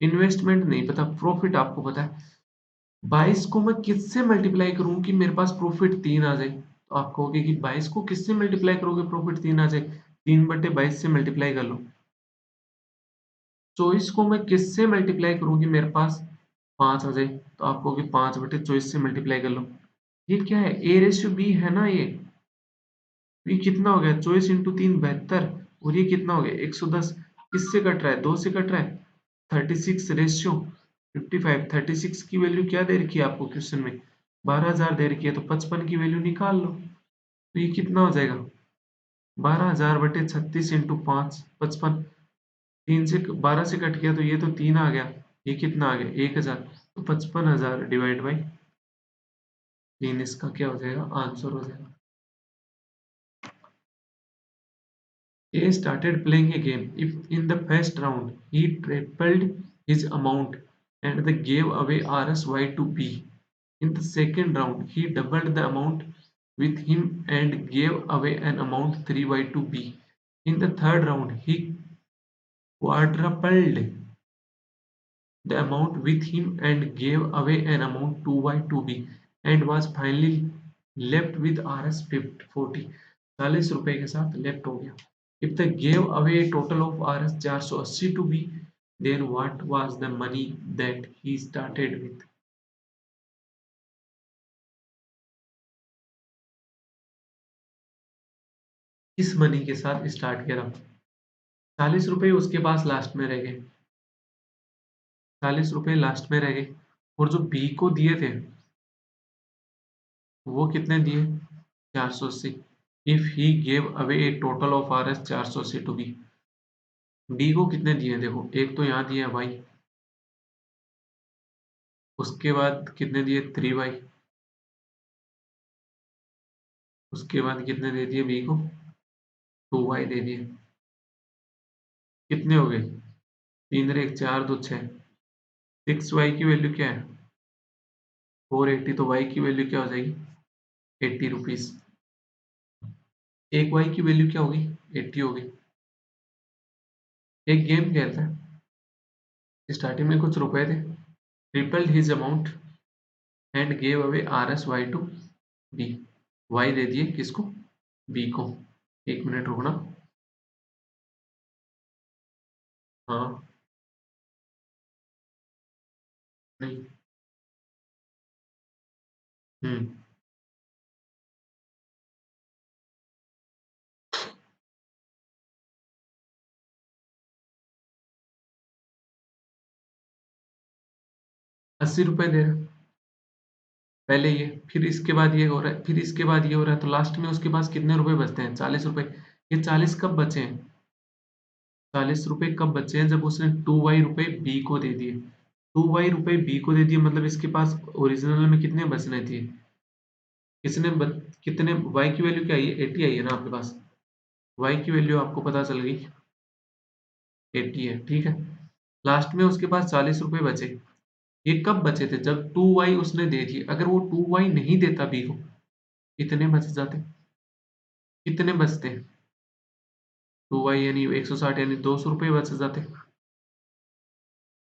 इन्वेस्टमेंट नहीं पता, प्रॉफिट आपको पता है। 22 को मैं किससे मल्टीप्लाई करूं कि मेरे पास प्रॉफिट 3 आ जाए? तो आप कहोगे कि 22 को किससे मल्टीप्लाई करोगे प्रॉफिट 3 आ जाए? 3/22 से मल्टीप्लाई कर लो। 24 को मैं किससे मल्टीप्लाई करूं कि मेरे पास 5 आ जाए? तो आप कहोगे 5/24 से मल्टीप्लाई कर लो। ये क्या है? ए रेशियो बी है ना ये। ये कितना हो गया? 24 इंटू 3 72। और ये कितना हो गया? 110। किससे कट रहा है? 2 से कट रहा है। 36 रेशियो 55। 36 की वैल्यू क्या दे रखी है आपको क्वेश्चन में? 12,000 दे रखी है, तो 55 की वैल्यू निकाल लो। तो ये कितना हो जाएगा? 12,000/36 इंटू 5 55। 3 से 12 से कट गया तो ये तो 3 आ गया। ये कितना आ गया? 1,000। तो 55,000 डिवाइड बाई 3 इसका क्या हो जाएगा? आंसर हो जाएगा। A started playing a game. If in the first round he tripled his amount and they gave away RSY to B. In the second round he doubled the amount with him and gave away an amount 3y to B. In the third round he quadrupled the amount with him and gave away an amount 2y to B and was finally left with RS 40 40 रुपए के साथ left हो गया। If they gave away a total of RS 480 to B, then what was the money that he started with? किस money के साथ start किया था? 40 रुपए उसके पास लास्ट में रह गए। 40 रुपए लास्ट में रह गए। और जो बी को दिए थे वो कितने दिए? 480। If he gave away a total of R S 480 to B. B को कितने दिए? देखो एक तो यहाँ दिया है वाई, उसके बाद कितने दिए? 3y। उसके बाद कितने दे दिए बी को? 2y दे दिए। कितने हो गए? 3 और 1 4 2 6। 6y की वैल्यू क्या है? 480। तो y की वैल्यू क्या हो जाएगी? 80 रुपीज। एक y की वैल्यू क्या होगी? 80 होगी। एक गेम खेलता है, स्टार्टिंग में कुछ रुपए थे, tripled his amount and gave away R S Y to B. Y दे दिए किसको? बी को। एक मिनट रुकना। हाँ। नहीं। हम्म। 80 रुपए दे रहा है पहले ये, फिर इसके बाद ये हो रहा है, फिर इसके बाद ये हो रहा है, तो लास्ट में उसके पास कितने रुपए बचते हैं? 40 रुपए। ये 40 कब बचे हैं? 40 रुपए कब बचे हैं? जब उसने 2y रुपए बी को दे दिए। 2y रुपए बी को दे दिए मतलब इसके पास ओरिजिनल में कितने बचने थे? कितने y की वैल्यू क्या आई है? 80 आई है ना आपके पास। y की वैल्यू आपको पता चल गई, 80 है। ठीक है। लास्ट में उसके पास 40 रुपए बचे। ये कब बचे थे? जब 2y उसने दे दिए। अगर वो 2y नहीं देता बी को, कितने बच जाते? कितने बचते? 2y यानी 160 यानी 200 रुपये बच जाते।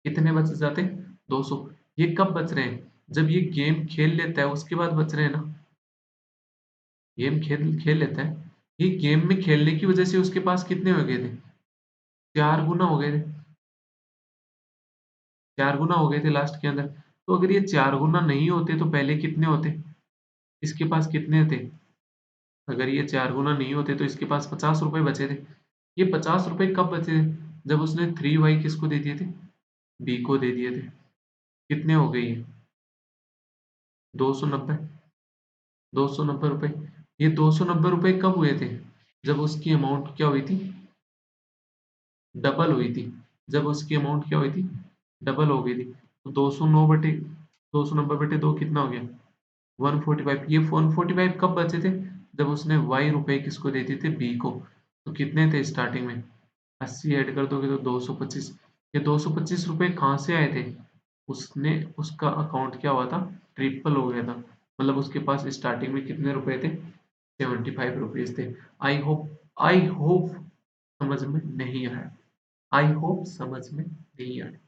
कितने बच जाते? 200। ये कब बच रहे हैं? जब ये गेम खेल लेता है उसके बाद बच रहे हैं ना। गेम खेल खेल लेता है, ये गेम में खेलने की वजह से उसके पास कितने हो गए थे? 4 गुना हो गए थे। 4 गुना हो गए थे लास्ट के अंदर। तो अगर ये 4 गुना नहीं होते तो पहले कितने होते? इसके पास कितने थे? अगर ये 4 गुना नहीं होते तो इसके पास 50 रुपए बचे थे। ये 50 रुपए कब बचे थे? जब उसने 3y किसको दे दिए थे, बी को दे दिए थे। कितने हो गए ये, 290, 290 रुपए। ये 290 रुपए कब हुए थे, जब उसकी अमाउंट क्या हुई थी, डबल हुई थी। जब उसकी अमाउंट क्या हुई थी, डबल हो गई थी। तो 209 बटे 290 बटे 2 कितना हो गया, 145। ये 145 कब बचे थे, जब उसने y रुपए किसको दे दिए थे, बी को। तो कितने थे स्टार्टिंग में, 80 ऐड कर दोगे तो 225। ये 225 रुपए कहाँ से आए थे, उसने उसका अकाउंट क्या हुआ था, ट्रिपल हो गया था। मतलब उसके पास स्टार्टिंग में कितने रुपए थे, 75 रुपीज थे। आई होप समझ में नहीं आया, आई होप समझ में नहीं आया।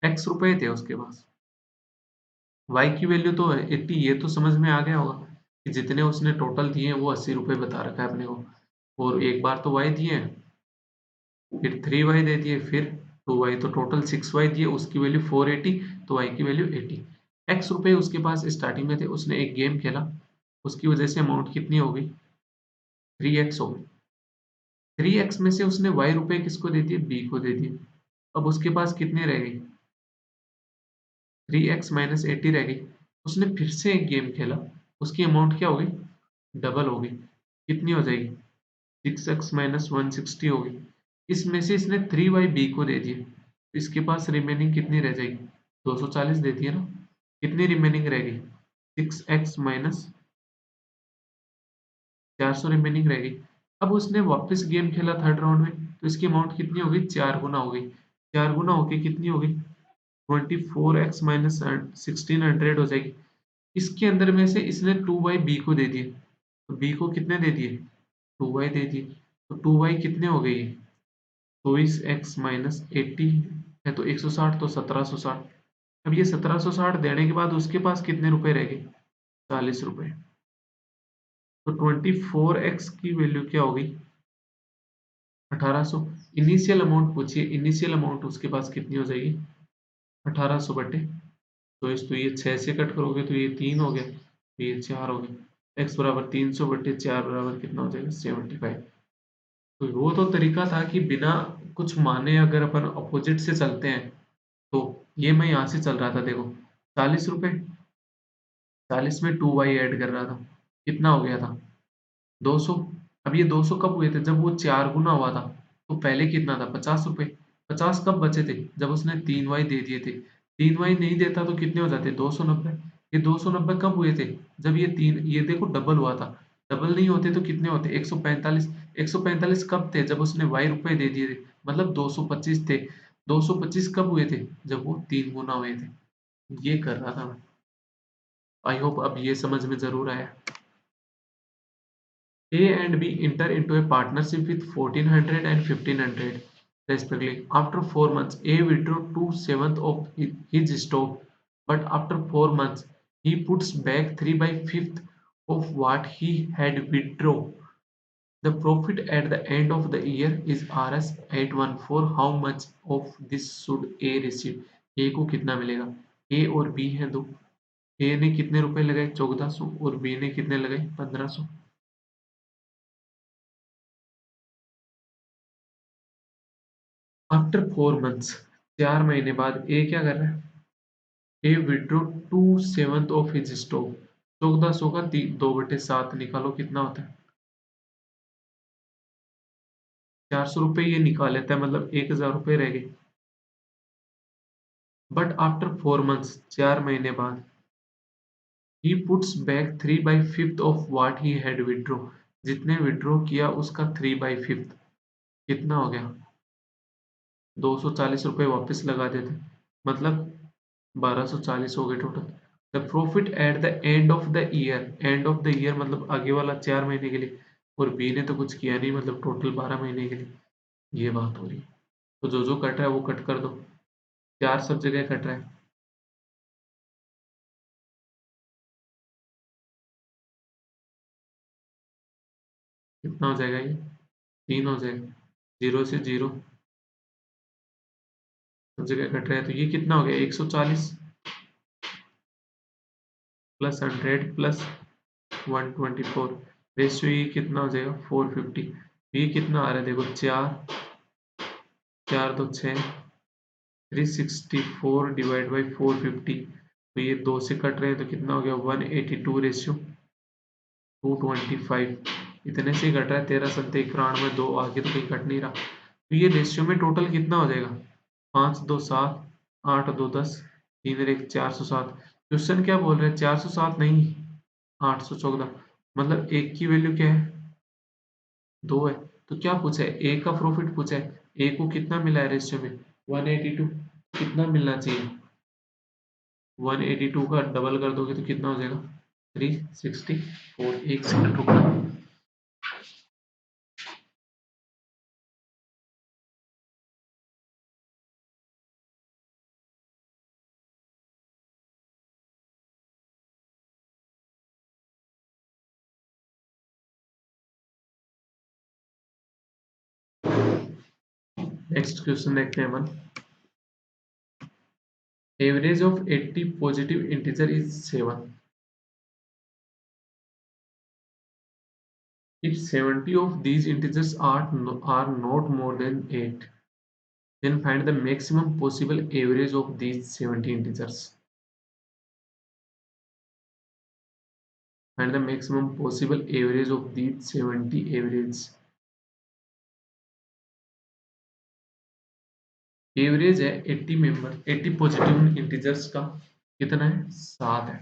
एक्स रुपए थे उसके पास, वाई की वैल्यू तो 80, ये तो समझ में आ गया होगा कि जितने उसने टोटल दिए हैं वो 80 रुपए बता रखा है अपने को। और एक बार तो वाई दिए हैं, फिर 3y दे दिए, फिर 2y, तो टोटल 6y दिए, उसकी वैल्यू 480, तो y की वैल्यू 80। एक्स रुपए उसके पास स्टार्टिंग में थे, उसने एक गेम खेला, उसकी वजह से अमाउंट कितनी हो गई, 3x हो गई। 3x में से उसने y रुपए किसको दे दिए, b को दे दिए। अब उसके पास कितने रह गई, 3x माइनस 80 रह गई। उसने फिर से एक गेम खेला, उसकी अमाउंट क्या हो गई, डबल हो गई। कितनी हो जाएगी, 6x माइनस 160 हो गई। इसमें से इसने 3y b को दे दिए, इसके पास रिमेनिंग कितनी रह जाएगी, 240 देती है ना। कितनी रिमेनिंग रह गई, 6x माइनस 400 रिमेनिंग रह गई। अब उसने वापस गेम खेला थर्ड राउंड में, तो इसकी अमाउंट कितनी हो गई, 4 गुना हो गई। 4 गुना होके कितनी हो गई, 24x माइनस 1600 हो जाएगी। इसके अंदर में से इसने 2y b को दे दिए, तो b को कितने दे दिए, 2y दे दिए। तो 2y कितने हो गए, 24x माइनस 80 है तो 160, तो 1760। अब ये 1760 देने के बाद उसके पास कितने रुपए रह गए, 40 रुपए। तो 24x की वैल्यू क्या होगी, 1800। इनिशियल अमाउंट पूछिए, इनिशियल अमाउंट उसके पास कितनी हो जाएगी, 1800 बटे, तो ये 6 से कट करोगे तो ये 3 हो गया, तो ये 4 हो गया। x बराबर 300 बटे 4 बराबर कितना हो जाएगा, 75। तो वो तो तरीका था कि बिना कुछ माने अगर अपन अपोजिट से चलते हैं, तो ये मैं यहाँ से चल रहा था, देखो 40 रुपए, 40 में 2y ऐड कर रहा था, कितना हो गया था, 200। अब ये 200 कब हुए थे, जब वो 4 गुना हुआ था। तो पहले कितना था, 50 रुपए। 50 कब बचे थे, जब उसने 3y दे दिए थे। 3y नहीं देता तो कितने हो जाते, 290। ये 290 कब हुए थे, जब ये देखो डबल हुआ था। डबल नहीं होते तो कितने होते, 145। 145 कब थे, जब उसने y रुपए दे दिए थे, मतलब 225 थे। 225 कब हुए थे, जब वो 3 गुना हुए थे। ये कर रहा था मैं। आई होप अब ये समझ में जरूर आया। A and B enter into a partnership with 1400 and 1500 respectively. After 4 months, A withdrew 2/7 of his stock, but after 4 months, he puts back 3 by 5th of what he had withdrawn. The profit at the end of the year is Rs 814. How much of this should A receive? A को कितना मिलेगा? A और B हैं दो। A ने कितने रुपए लगाए, 1400, और B ने कितने लगाए, 1500। आफ्टर 4 मंथ्स, 4 महीने बाद ए क्या कर रहा है, ए विड्रॉ 2/7 ऑफ हिज स्टॉक। 1400 का 2/7 निकालो, कितना होता है, 400 रुपये ये निकाल लेता है, मतलब 1000 रुपये रह गए। बट आफ्टर 4 मंथ्स, 4 महीने बाद, he puts back 3/5 of what he had withdraw. जितने विड्रॉ किया उसका 3/5, कितना हो गया, 240 रुपये वापस लगा देते, मतलब 1240 हो गए total. The profit eight the end of the year, end of the year मतलब आगे वाला 4 महीने के लिए, और बी ने तो कुछ किया नहीं, मतलब टोटल 12 महीने के लिए। ये बात हो रही है। तो जो जो कट रहा है वो कट कर दो, 4 सब जगह कट रहा है। कितना हो जाएगा ये, 3 हो जाएगा, 0 से 0 सब जगह कट रहा है, तो ये कितना हो गया, 140 प्लस 100 प्लस 124, रेशियो ये कितना हो जाएगा, 450। ये कितना आ रहा है देखो, 4 4 2 6, 364 डिवाइड बाई 450, तो ये 2 से कट रहे हैं तो कितना हो गया 182 रेशियो 225, इतने से ही कट रहा है 13 सत्ते 91, 2 आगे तो कहीं कट नहीं रहा, तो ये रेशियो में टोटल कितना हो जाएगा 5 2 7, 8 2 10, 3 और 1 407। क्वेश्चन क्या बोल रहे हैं 407 नहीं 814, मतलब एक की वैल्यू क्या है 2 है, तो क्या पूछा है ए का प्रॉफिट पूछा है, ए को कितना मिला है रेशियो में 182, कितना मिलना चाहिए 182 का डबल कर दोगे तो कितना हो जाएगा 364, एक सेकंड रुकना। नेक्स्ट क्वेश्चन देखते हैं अपन, average of 80 positive integer is 7, if 70 of these integers are not more than 8, then find the maximum possible average of these 70 integers. Find the maximum possible average of these 70 average. Average है 80 member 80 positive integers का कितना है 7 है,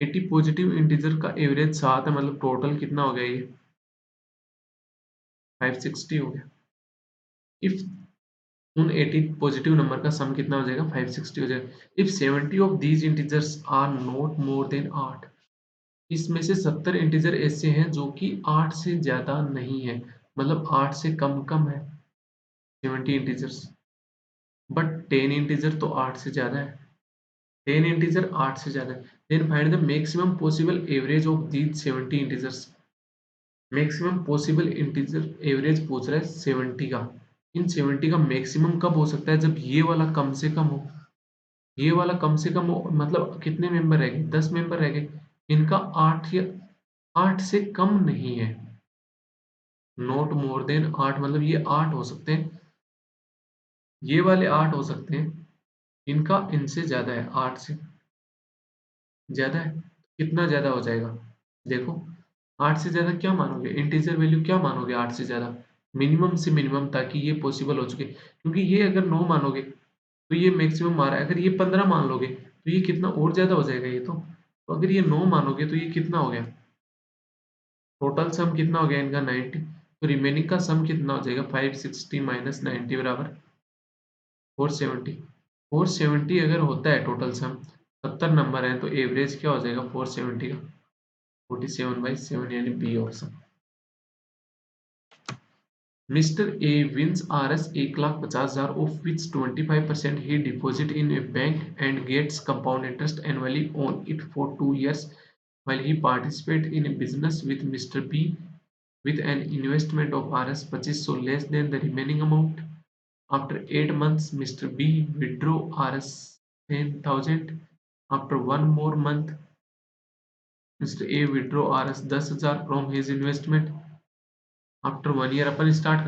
80 positive integer का average 7 है, मतलब total कितना हो गया ये 560 हो गया। इफ उन 80 पॉजिटिव नंबर का सम कितना हो जाएगा 560 हो जाएगा। If 70 of these integers are not more than 8, इसमें से 70 इंटीजर ऐसे हैं जो कि 8 से ज्यादा नहीं है, मतलब 8 से कम कम है 70 इंटीजर्स, बट 10 इंटीजर तो 8 से ज्यादा है, 10 इंटीजर 8 से ज्यादा है, then find the maximum possible average of these 70 integers. Maximum possible integer average पूछ रहा है 70 का, इन 70 का मैक्सिमम कब हो सकता है जब ये वाला कम से कम हो, ये वाला कम से कम हो, मतलब कितने मेंबर रह गए 10 मेंबर रह गए, इनका 8 या 8 से कम नहीं है, नॉट मोर देन 8, मतलब ये 8 हो सकते हैं, ये वाले 8 हो सकते हैं, इनका इनसे ज्यादा है 8 से ज्यादा है, कितना ज्यादा हो जाएगा देखो, 8 से ज्यादा क्या मानोगे इंटीजर वैल्यू क्या मानोगे 8 से ज्यादा, मिनिमम से मिनिमम, ताकि ये पॉसिबल हो चुके, क्योंकि ये अगर 9 मानोगे तो ये मैक्सिमम आ रहा है, अगर ये 15 मान लोगे तो ये कितना और ज्यादा हो जाएगा ये तो अगर ये 9 मानोगे तो ये कितना हो गया, टोटल सम कितना हो गया इनका 90, तो रिमेनिंग का सम कितना हो जाएगा 560 माइनस 90 बराबर 470, 470 अगर होता है टोटल सम 70 नंबर है तो एवरेज क्या हो जाएगा 470 का 47/7, यानी B option. Mister A wins Rs 1,50,000 of which 25% he deposit in a bank and gets compound interest annually on it for 2 years while he participate in a business with Mr. B with an investment of Rs 25 so less than the remaining amount. After 8 months, Mr. B withdraw Rs 10,000. After one more month, Mr. A withdraw Rs 10,000 from his investment. After 1 year upon start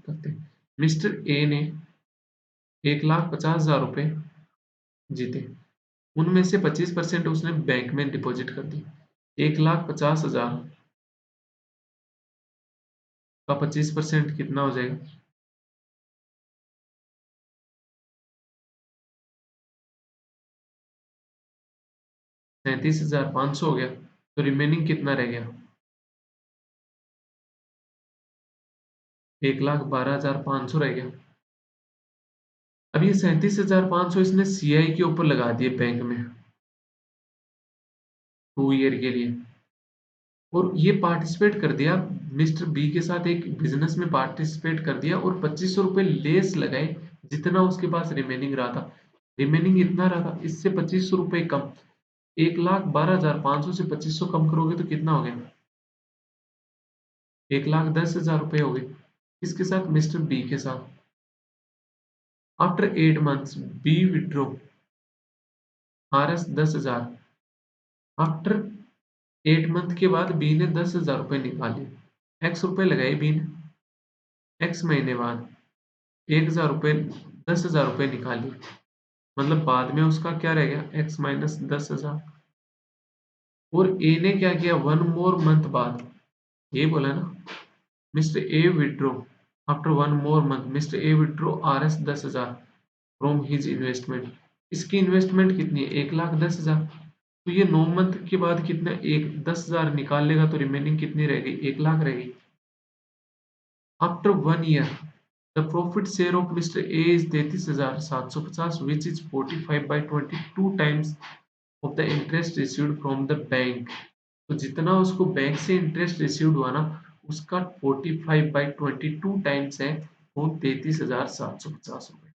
करते हैं। Mister A ने 1,50,000 रुपए जीते, उनमें से 25% उसने bank में deposit कर दी, 1,50,000 का 25% कितना हो जाएगा 37,500 हो गया, तो रिमेनिंग कितना रह गया 1,12,500 रह गया। अब ये 37,500 इसने सीआई के ऊपर लगा दिए बैंक में 2 ईयर के लिए, और ये पार्टिसिपेट कर दिया मिस्टर बी के साथ एक बिजनेस में पार्टिसिपेट कर दिया और 2500 रुपये लेस लगाए जितना उसके पास रिमेनिंग रहा था, रिमेनिंग इतना रहा था, इससे 2500 रुपये कम, 1,12,500 से 2500 कम करोगे तो कितना हो गया 1,10,000 रुपये हो गए, इसके साथ मिस्टर बी के साथ। After 8 months B withdrew RS 10,000, after 8 month के बाद बी ने 10,000 रुपये निकाले, एक्स रुपए लगाए बी ने, x महीने बाद 1,000 रुपये 10,000 रुपये निकालिए, मतलब बाद में उसका क्या रह गया x माइनस 10,000। और ए ने क्या किया, 1 more month बाद, ये बोला ना, mister A withdraw after 1 more month, mister A withdraw RS 10,000 from his investment. इसकी इन्वेस्टमेंट कितनी है, 1,10,000। तो ये 9 मंथ के बाद कितना, एक 10,000 निकाल लेगा तो रिमेनिंग कितनी रह गई, 1,00,000 रह गई। After 1 year the profit share of mister A is 33,750 which is 45/22 times of the interest received from the bank. तो जितना उसको बैंक से इंटरेस्ट रिसीव्ड हुआ ना, उसका 45/22 टाइम्स है, वो 33,750 रुपए।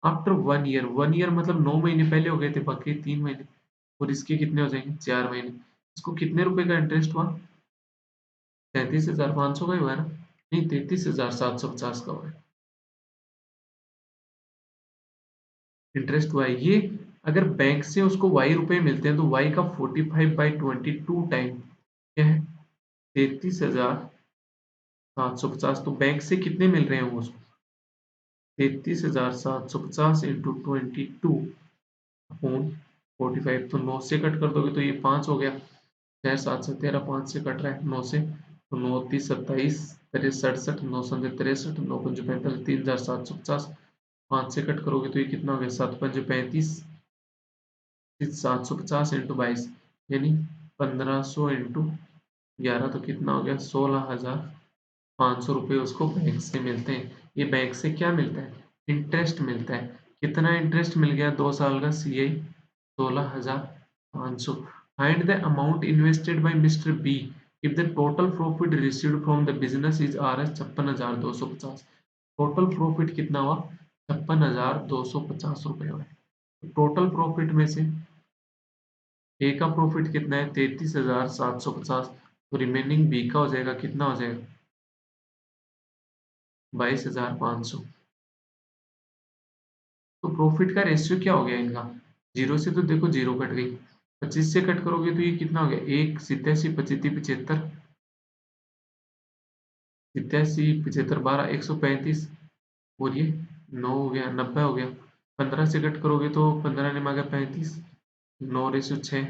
आफ्टर 1 year, 1 year मतलब 9 महीने पहले हो गए थे, बाकी 3 महीने, और इसके कितने हो जाएंगे, 4 महीने। इसको कितने रुपए का इंटरेस्ट हुआ, 33,500 का ही हुआ है ना, नहीं 33,750 का हुआ है, इंटरेस्ट हुआ है ये। अगर बैंक से उसको वाई रुपए मिलते हैं तो वाई का 45/22 टाइम क्या है, 33,750। तो बैंक से कितने मिल रहे हैं उसको, 33,750 इंटू 22 अपॉन 45। तो 9 से कट कर दोगे तो ये 5 हो गया, 6 7 से 13, 5 से कट रहा है 9 से, तो 9 30 27 तेरह 67, 9 संजे 63, 9 पंजे 45, 3,750। 5 से कट करोगे तो ये कितना हो गया, 7 पंजे 35, 750 इंटू 22, यानी 1500 इंटू 11, तो कितना हो गया, 16,500 रुपये उसको बैंक से मिलते हैं। ये बैंक से क्या मिलता है, इंटरेस्ट मिलता है। कितना इंटरेस्ट मिल गया, 2 साल का, CI 16,500। Find the amount invested by mister B if the total profit received from the business is RS 56,250। Total profit कितना हुआ, 56,250 रुपये हुआ। टोटल प्रॉफिट में से ए का प्रॉफिट कितना है, 33,750, तो रिमेनिंग बी का हो जाएगा, कितना हो जाएगा, 22,500। तो प्रॉफिट का रेशियो क्या हो गया इनका, जीरो से तो देखो जीरो कट गई, 25 से कट करोगे तो ये कितना हो गया, 1 87 25 75, 87 75 12 135, और ये 9 हो गया, 90 हो गया। 15 से कट करोगे तो 15 ने मांगा 35, 9/6,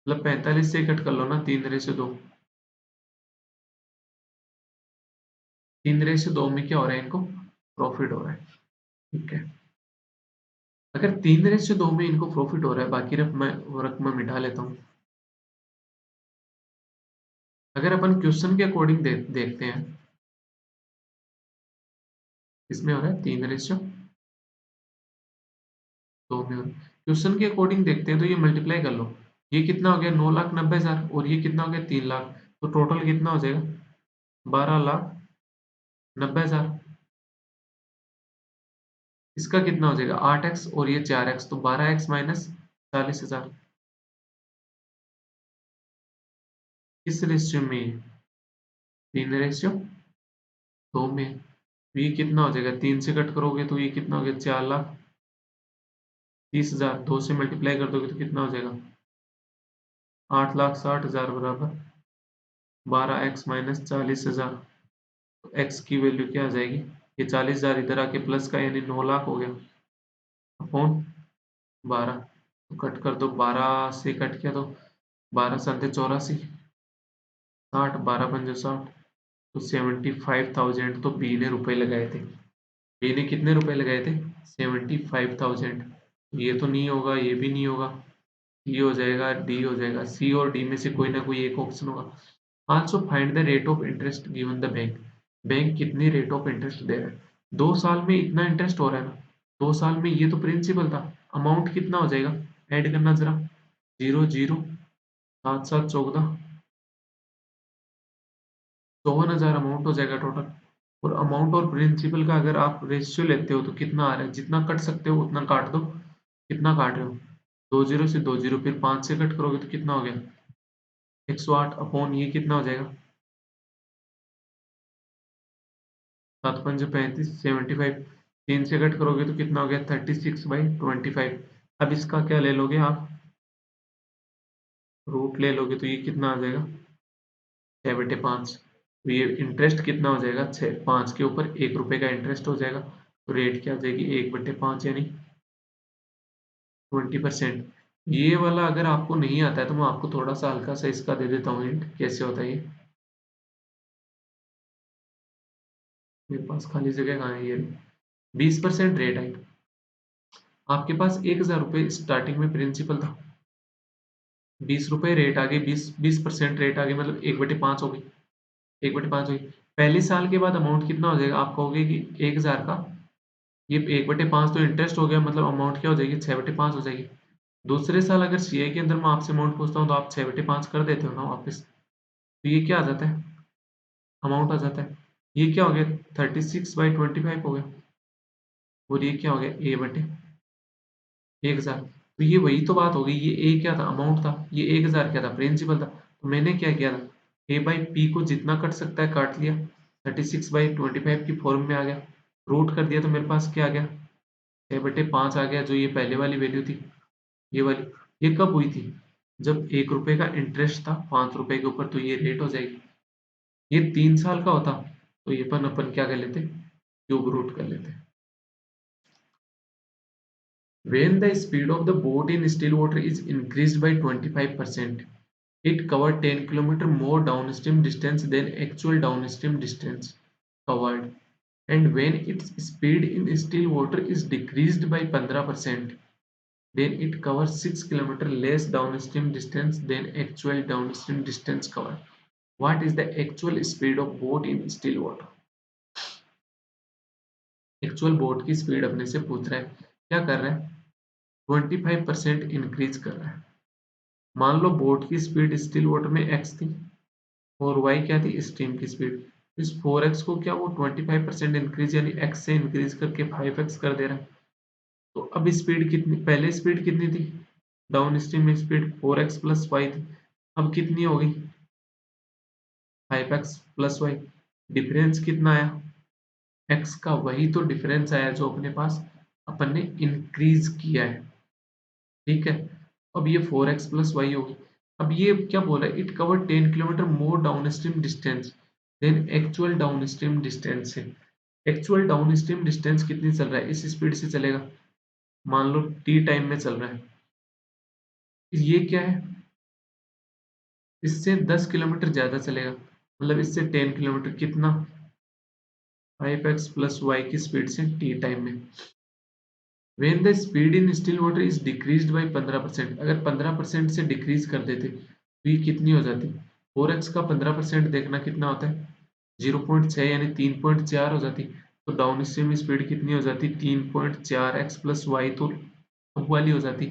मतलब 45 से कट कर लो ना, 3/2। 3/2 में क्या हो रहा है, इनको प्रॉफिट हो रहा है, ठीक है। अगर 3/2 में इनको प्रॉफिट हो रहा है, बाकी रकम मिटा लेता हूँ। अगर अपन क्वेश्चन के अकॉर्डिंग देखते हैं, इसमें हो रहा है 3/2 में हो रहा है। क्वेश्चन के अकॉर्डिंग देखते हैं तो ये मल्टीप्लाई कर लो, ये कितना हो गया, 9,90,000, और ये कितना हो गया, 3,00,000, तो टोटल कितना हो जाएगा, 12,90,000। इसका कितना हो जाएगा, 8x, और ये 4x, तो 12x माइनस 40,000। किस रेशियो में, 3/2 में। तो ये कितना हो जाएगा, 3 से कट करोगे तो ये कितना हो गया, 4,30,000। 2 से मल्टीप्लाई कर दोगे तो कितना हो जाएगा, 8,60,000 बराबर 12x माइनस 40,000। तो x की वैल्यू क्या आ जाएगी, ये 40,000 इधर आके प्लस का, यानी 9,00,000 हो गया, अपॉन 12। तो कट कर दो, 12 से कट किया तो 12 7 84, 60, 12 पंजे 60, तो 75,000 तो बी ने रुपए लगाए थे। बी ने कितने रुपए लगाए थे, 75,000। ये तो नहीं होगा, ये भी नहीं होगा, सी हो जाएगा, डी हो जाएगा, सी और डी में से कोई ना कोई एक ऑप्शन होगा। Also find the rate of interest given the bank. Bank कितनी रेट ऑफ इंटरेस्ट दे रहा है, 2 साल में इतना इंटरेस्ट हो रहा है ना, 2 साल में, ये तो प्रिंसिपल था। अमाउंट कितना हो जाएगा, ऐड करना जरा, 0 0 7 7 14, 54,000 अमाउंट हो जाएगा टोटल। और अमाउंट और प्रिंसिपल का अगर आप रेशियो लेते हो तो कितना आ रहा है, जितना कट सकते हो उतना काट दो। कितना काट रहे हो, 2 0 से 2 0, फिर 5 से कट करोगे तो कितना हो गया, 108, अपॉन ये कितना हो जाएगा, 7 पंजे 35, 75। 3 से कट करोगे तो कितना हो गया, 36/25। अब इसका क्या ले लोगे आप, रूट ले लोगे तो ये कितना आ जाएगा, 6/5। तो ये इंटरेस्ट कितना हो जाएगा, 5 के ऊपर 1 रुपए का इंटरेस्ट हो जाएगा। तो रेट क्या हो जाएगी, 1/5 यानी 20%। ये वाला अगर आपको नहीं आता है तो मैं आपको थोड़ा सा हल्का सा इसका दे देता हूँ हिंट, कैसे होता है ये। मेरे पास खाली जगह कहाँ है, ये 20% रेट हाइक। आपके पास 1,000 रुपये स्टार्टिंग में प्रिंसिपल था, 20 रुपए रेट आ गई, 20% रेट आ गई, मतलब 1/5 हो गई, 1/5 हुई। पहले साल के बाद अमाउंट कितना हो जाएगा, आप कहोगे कि 1,000 का ये 1/5 तो इंटरेस्ट हो गया, मतलब अमाउंट क्या हो जाएगी, 6/5 हो जाएगी। दूसरे साल अगर सीए के अंदर मैं आपसे अमाउंट पूछता हूँ तो आप 6/5 कर देते हो ना वापस। तो ये क्या आ जाता है, अमाउंट आ जाता है। ये क्या हो गया, 36/25 हो गया। और ये क्या हो गया, A/1000। तो ये वही तो बात हो गई, ये ए क्या था, अमाउंट था, ये 1,000 क्या था, प्रिंसिपल था। तो मैंने क्या किया था, A/P को जितना कट सकता है काट लिया, 36/25 की फॉर्म में आ गया, रूट कर दिया तो मेरे पास क्या आ गया, 6/5 आ गया, जो ये पहले वाली वैल्यू थी, ये वाली। ये कब हुई थी, जब 1 रुपए का इंटरेस्ट था 5 रुपए के ऊपर, तो ये रेट हो जाएगी। ये 3 साल का होता तो ये अपन अपन क्या कर लेते, क्यूब रूट कर लेते। When the speed of the boat in still water is increased by 25%, it covered 10 km more downstream distance than actual downstream distance covered. And when its speed in still water is decreased by 15%, then it covers 6 km less downstream distance than actual downstream distance covered. What is the actual speed of boat in still water? Actual boat की speed अपने से पूछ रहा है, क्या कर रहा है, 25% इंक्रीज कर रहा है। मान लो बोट की स्पीड स्टिल वाटर में x थी और y क्या थी, स्टीम की स्पीड। इस 4x को क्या वो 25% इंक्रीज यानी x से इंक्रीज करके 5x कर दे रहा है। तो अब स्पीड कितनी, पहले स्पीड कितनी थी, डाउन स्ट्रीम में स्पीड 4x प्लस वाई थी, अब कितनी हो गई, 5x प्लस वाई। डिफरेंस कितना आया, x का वही तो डिफरेंस आया जो अपने पास अपन ने इंक्रीज किया है, ठीक है। अब ये 4x प्लस वाई होगी। अब ये क्या बोला है, it cover 10 kilometre more downstream distance than actual downstream distance से। एक्चुअल डाउन स्ट्रीम डिस्टेंस कितनी चल रहा है, इस स्पीड से चलेगा, मान लो टी टाइम में चल रहा है। ये क्या है, इससे 10 किलोमीटर ज्यादा चलेगा, मतलब इससे 10 किलोमीटर, कितना, 5x प्लस वाई की स्पीड से टी टाइम में। When the speed in still water is decreased by 15%, अगर 15% से डिक्रीज कर देते तो ये कितनी हो जाती, 4x का 15% देखना कितना होता है, 0.6 यानी 3.4 हो जाती। तो डाउन स्ट्रीम स्पीड कितनी हो जाती, 3.4x प्लस वाई, तो अब वाली हो जाती।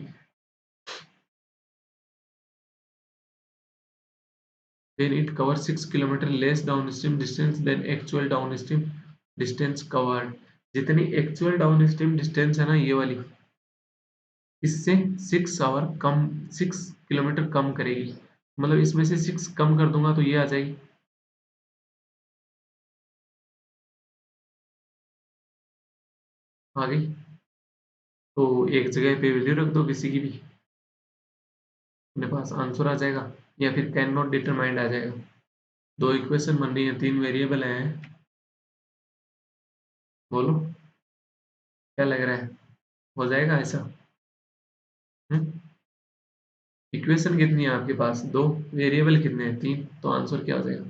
Then it covers 6 kilometre less downstream distance than actual downstream distance covered. जितनी एक्चुअल डाउन स्ट्रीम डिस्टेंस है ना ये वाली, इससे 6 किलोमीटर कम करेगी, मतलब इसमें से 6 कम कर दूंगा तो ये आ जाएगी, आ गई। तो एक जगह पे वैल्यू रख दो किसी की भी, अपने पास आंसर आ जाएगा, या फिर कैन नॉट डिटरमाइंड आ जाएगा। दो इक्वेशन बन रही है, 3 वेरिएबल हैं, बोलो क्या लग रहा है, हो जाएगा ऐसा। इक्वेशन कितनी है आपके पास, दो, वेरिएबल कितने हैं, 3, तो आंसर क्या हो जाएगा,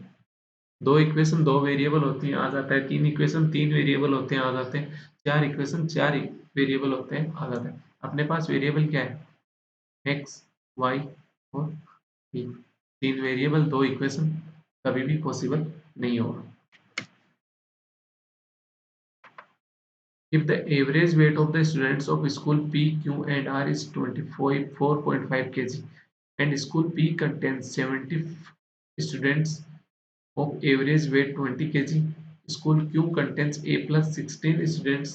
दो इक्वेशन दो वेरिएबल होती हैं आ जाता है, 3 इक्वेशन 3 वेरिएबल होते हैं आ जाते हैं, 4 इक्वेशन 4 वेरिएबल होते हैं आ जाता है। अपने पास वेरिएबल क्या है, एक्स, वाई और पी। 3 वेरिएबल 2 इक्वेशन कभी भी पॉसिबल नहीं होगा। If the average weight of the students of school P, Q and R is 24.5 kg and school P contains 70 students of average weight 20 kg, school Q contains A plus 16 students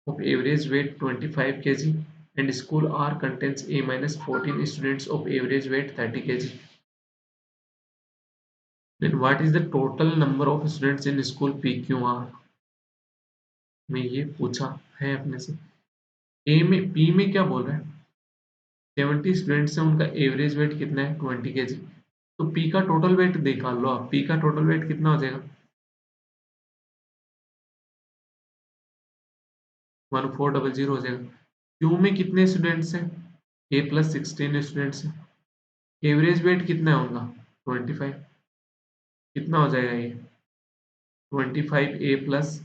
of average weight 25 kg and school R contains A minus 14 students of average weight 30 kg. Then what is the total number of students in school PQR में ये पूछा है अपने से। ए में P में क्या बोल रहा है, 70 स्टूडेंट्स हैं, उनका एवरेज वेट कितना है 20 kg, तो पी का टोटल वेट निकाल लो आप, पी का टोटल वेट कितना हो जाएगा? 1400 हो जाएगा। क्यू में कितने स्टूडेंट्स हैं? ए प्लस 16 स्टूडेंट्स हैं। एवरेज वेट कितना होगा? 25। कितना हो जाएगा ये? 25 ए प्लस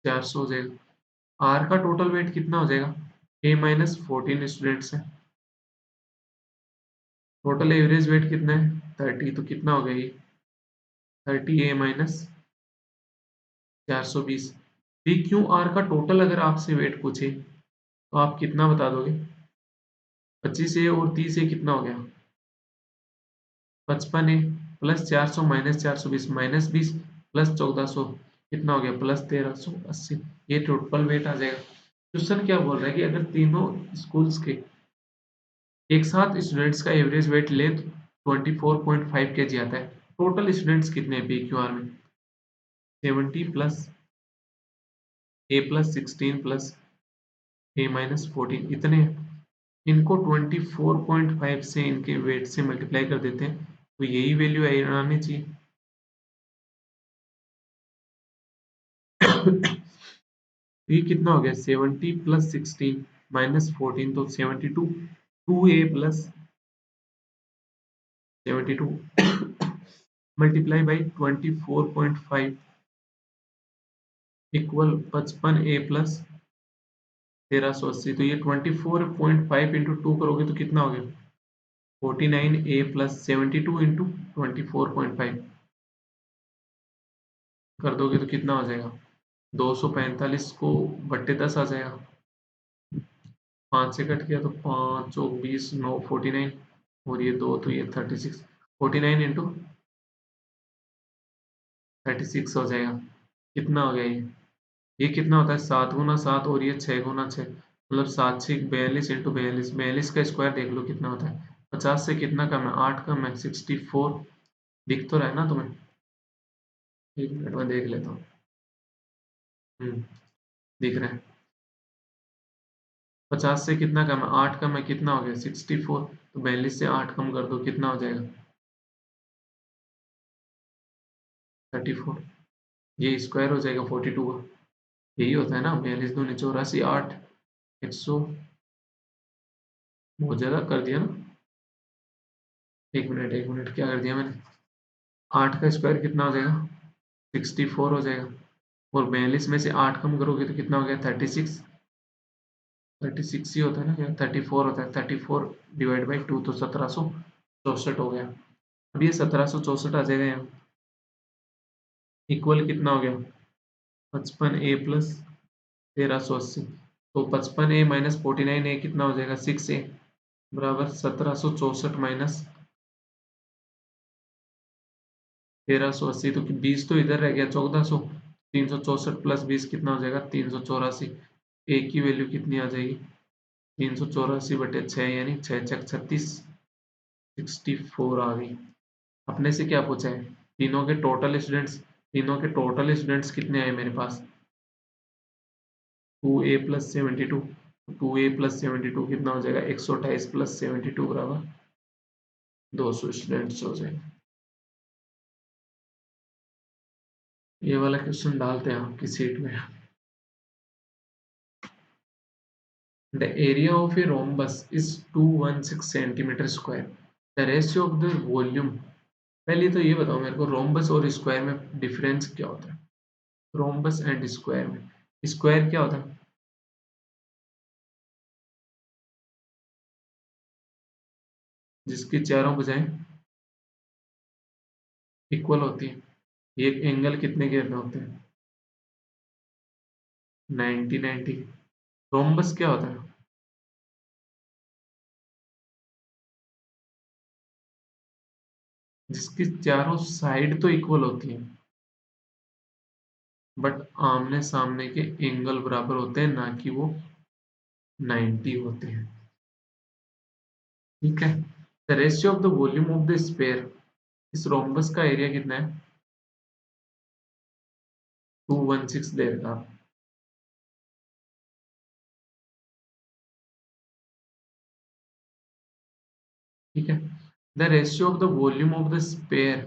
400 हो जाएगा। आर का टोटल वेट कितना हो जाएगा? ए माइनस 14 स्टूडेंट्स हैं। टोटल एवरेज वेट कितना है? 30। तो कितना हो गया ये? 30 ए माइनस 420। पी क्यू आर का टोटल अगर आपसे वेट पूछे तो आप कितना बता दोगे? 25 ए और 30 ए कितना हो गया? 55 a plus 400 minus 420 minus 20 plus 1400 कितना हो गया? प्लस 1380। ये टोटल वेट आ जाएगा। क्वेश्चन क्या बोल रहा है कि अगर तीनों स्कूल्स के एक साथ स्टूडेंट्स का एवरेज वेट लें तो 24.5 kg आता है। टोटल स्टूडेंट्स कितने हैं पी क्यू आर में? 70 प्लस ए प्लस 16 प्लस ए माइनस 14 इतने हैं। इनको 24.5 से इनके वेट से मल्टीप्लाई कर देते हैं तो यही वैल्यू आनी चाहिए। ये कितना हो गया? 70 प्लस 16 माइनस 14 तो 72। 2 a plus 72 multiply by 24.5 equal 55 a plus 1380। तो ये 24.5 इंटू 2 करोगे तो कितना हो गया? 49 ए प्लस 72 इंटू 24.5 कर दोगे तो कितना हो जाएगा? 245 को बट्टे 10 आ जाएगा। 5 से कट गया तो 5 चौक 20 9 49 और ये 2 तो ये 36। 49 इंटू 36 हो जाएगा। कितना हो गया ये कितना होता है? 7 गुना 7 और ये 6 गुना 6 मतलब 7 6 42 इंटू 42। 42 का स्क्वायर देख लो कितना होता है? 50 से कितना कम है? 8 कम है 64। दिख तो रहा है ना तुम्हें? एक मिनट में देख लेता हूँ। हम्म, दिख रहा है। 50 से कितना कम है? 8 कम है कितना हो गया? 64। तो 42 से 8 कम कर दो कितना हो जाएगा? 34। ये स्क्वायर हो जाएगा 42 का। यही होता है ना? 42 दूनी 84 8 100। बहुत ज्यादा कर दिया ना? एक मिनट क्या कर दिया मैंने? 8 का स्क्वायर कितना हो जाएगा? 64 हो जाएगा। और 42 में से 8 कम करोगे तो कितना हो गया? 36। 36 ही होता है ना या 34 होता है? 34 डिवाइड बाई 2 तो 1764 हो गया। अब ये 1764 आ जाएगा यहाँ। इक्वल कितना हो गया? 55 ए प्लस 1380। तो 55 ए माइनस 49 ए कितना हो जाएगा? 6 ए बराबर 1764 माइनस 1380। तो 20 तो इधर रह गया 1400। 364 प्लस 20 कितना हो जाएगा? 384। ए की वैल्यू कितनी आ जाएगी? 384 बटे 6 यानी 6 छक 36। 64 आ गई। अपने से क्या पूछा है? तीनों के टोटल स्टूडेंट्स कितने आए मेरे पास? 2a+72। 2a+72 कितना हो जाएगा? 128 प्लस 72 बराबर 200 स्टूडेंट्स हो जाएंगे। ये वाला क्वेश्चन डालते हैं आपकी सीट में। The area of a rhombus is 216 centimetre square. The ratio of the volume. पहले तो ये बताओ मेरे को, रोम्बस और स्क्वायर में डिफरेंस क्या होता है? रोम्बस एंड स्क्वायर में स्क्वायर क्या होता है? जिसकी चारों भुजाएं इक्वल होती है। ये एंगल कितने के होते हैं? 90 90। रोम्बस क्या होता है? जिसकी चारों साइड तो इक्वल होती है बट आमने सामने के एंगल बराबर होते हैं, ना कि वो 90 होते हैं। ठीक है। The ratio of the volume of the sphere. इस रोम्बस का एरिया कितना है? 216 दे रखा। ठीक है। The ratio of the volume of the sphere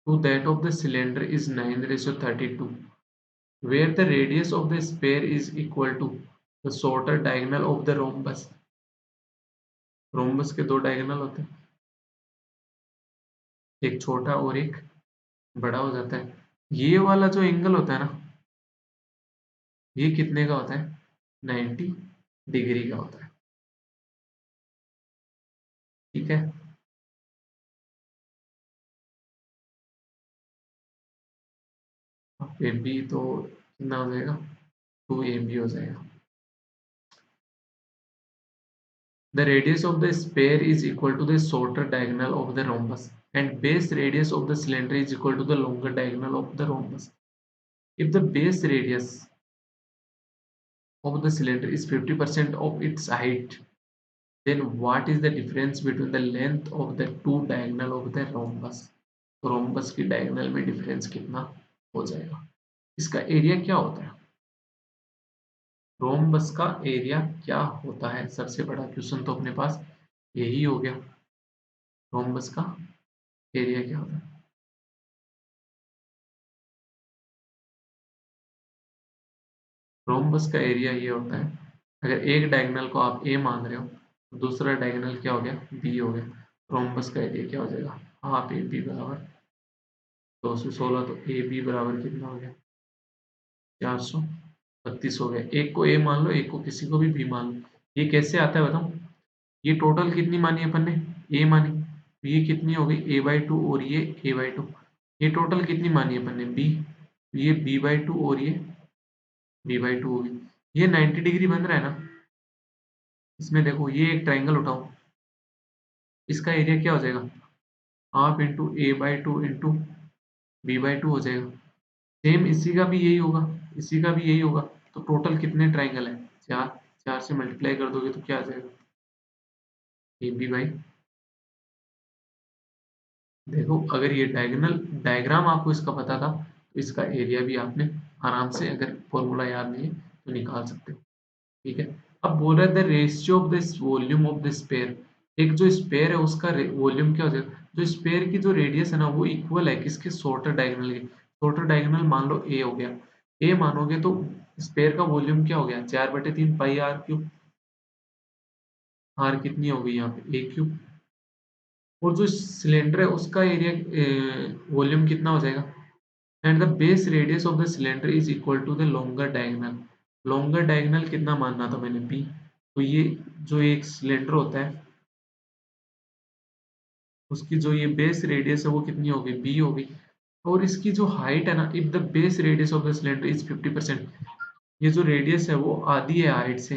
to that of the cylinder is 9:32, where the radius of the sphere is equal to the shorter diagonal of the rhombus. Rhombus के दो diagonal होते हैं, एक छोटा और एक बड़ा हो जाता है। ये वाला जो एंगल होता है ना, ये कितने का होता है? 90 डिग्री का होता है। ठीक है। ए बी तो कितना हो जाएगा? 2 AB हो जाएगा। The radius of the sphere is equal to the shorter diagonal of the rhombus, and base radius of the cylinder is equal to the longer diagonal of the rhombus. If the base radius of the cylinder is 50% of its height, then what is the difference between the length of the two diagonal of the rhombus? rhombus की diagonal में difference कितना हो जाएगा? इसका area क्या होता है? Rhombus का एरिया क्या होता है? सबसे बड़ा क्वेश्चन तो अपने पास यही हो गया। रोम्बस का एरिया क्या होता है? रोम्बस का एरिया ये होता है, अगर एक डायगोनल को आप ए मान रहे हो तो दूसरा डायगोनल क्या हो गया? बी हो गया। रोम्बस का एरिया क्या हो जाएगा? हाफ ए बी बराबर 216। तो ए बी बराबर कितना हो गया? 432 हो गया। एक को ए मान लो, एक को किसी को भी बी मान लो। ये कैसे आता है बताओ? ये टोटल कितनी मानी अपन ने? ए मानी, तो ये कितनी हो गई? a/2 और ये a/2। ये टोटल कितनी मानी अपन ने? बी, ये b/2 और ये b/2 होगी। ये 90 डिग्री बन रहा है ना? इसमें देखो, ये एक ट्राइंगल उठाओ, इसका एरिया क्या हो जाएगा? Half into a/2 into b/2 हो जाएगा। सेम इसी का भी यही होगा, इसी का भी यही होगा। तो टोटल कितने ट्राइंगल है? चार। चार से मल्टीप्लाई कर दोगे तो क्या आ जाएगा? ए बी बाई, देखो अगर ये डायगोनल डायग्राम आपको इसका पता था तो इसका एरिया भी आपने आराम से, अगर फॉर्मूला याद नहीं है तो निकाल सकते हो। ठीक है। अब बोल रहा है the ratio of this volume of the sphere, एक जो स्पेयर है उसका वॉल्यूम क्या हो जाएगा? जो स्पेयर की जो रेडियस है ना वो इक्वल है किसके? शॉर्टर डायगोनल के। शॉर्टर डायगोनल मान लो ए हो गया, ए मानोगे तो स्पेयर का वॉल्यूम क्या हो गया? 4/3 पाई आर क्यूब। आर कितनी हो गई यहाँ पे? ए क्यूब। और जो सिलेंडर है उसका एरिया वॉल्यूम कितना हो जाएगा? And the base radius of the cylinder is equal to the longer diagonal. Longer diagonal कितना मानना था मैंने? बी। तो ये जो एक सिलेंडर होता है उसकी जो ये बेस रेडियस है वो कितनी हो गई? बी हो गई। और इसकी जो हाइट है ना, if the base radius of the cylinder is 50%, ये जो रेडियस है वो आधी है हाइट से।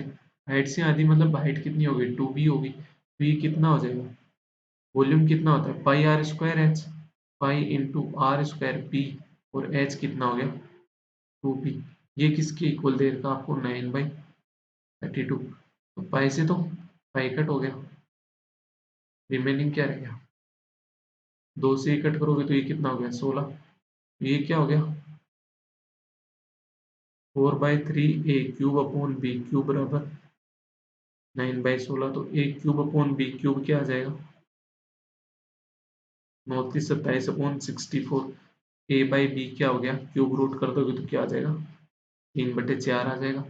हाइट से आधी मतलब हाइट कितनी हो गई? 2b होगी। तो ये कितना हो जाएगा? वॉल्यूम कितना होता है? Pi r square h, pi into r square b, और एच कितना हो गया? 2b। ये किसके इक्वल दे रखा आपको? 9/32। तो पाई से तो पाई कट हो गया, रिमेनिंग क्या रह गया? दो से ही कट करोगे तो ये कितना हो गया? 16। ये क्या हो गया? 4/3 a³ अपॉन बी क्यूब बराबर 9/16। तो a³ अपॉन बी क्यूब क्या आ जाएगा? 2927/64। a/b क्या हो गया? क्यूब रूट कर दोगे तो क्या आ जाएगा? 3/4 आ जाएगा।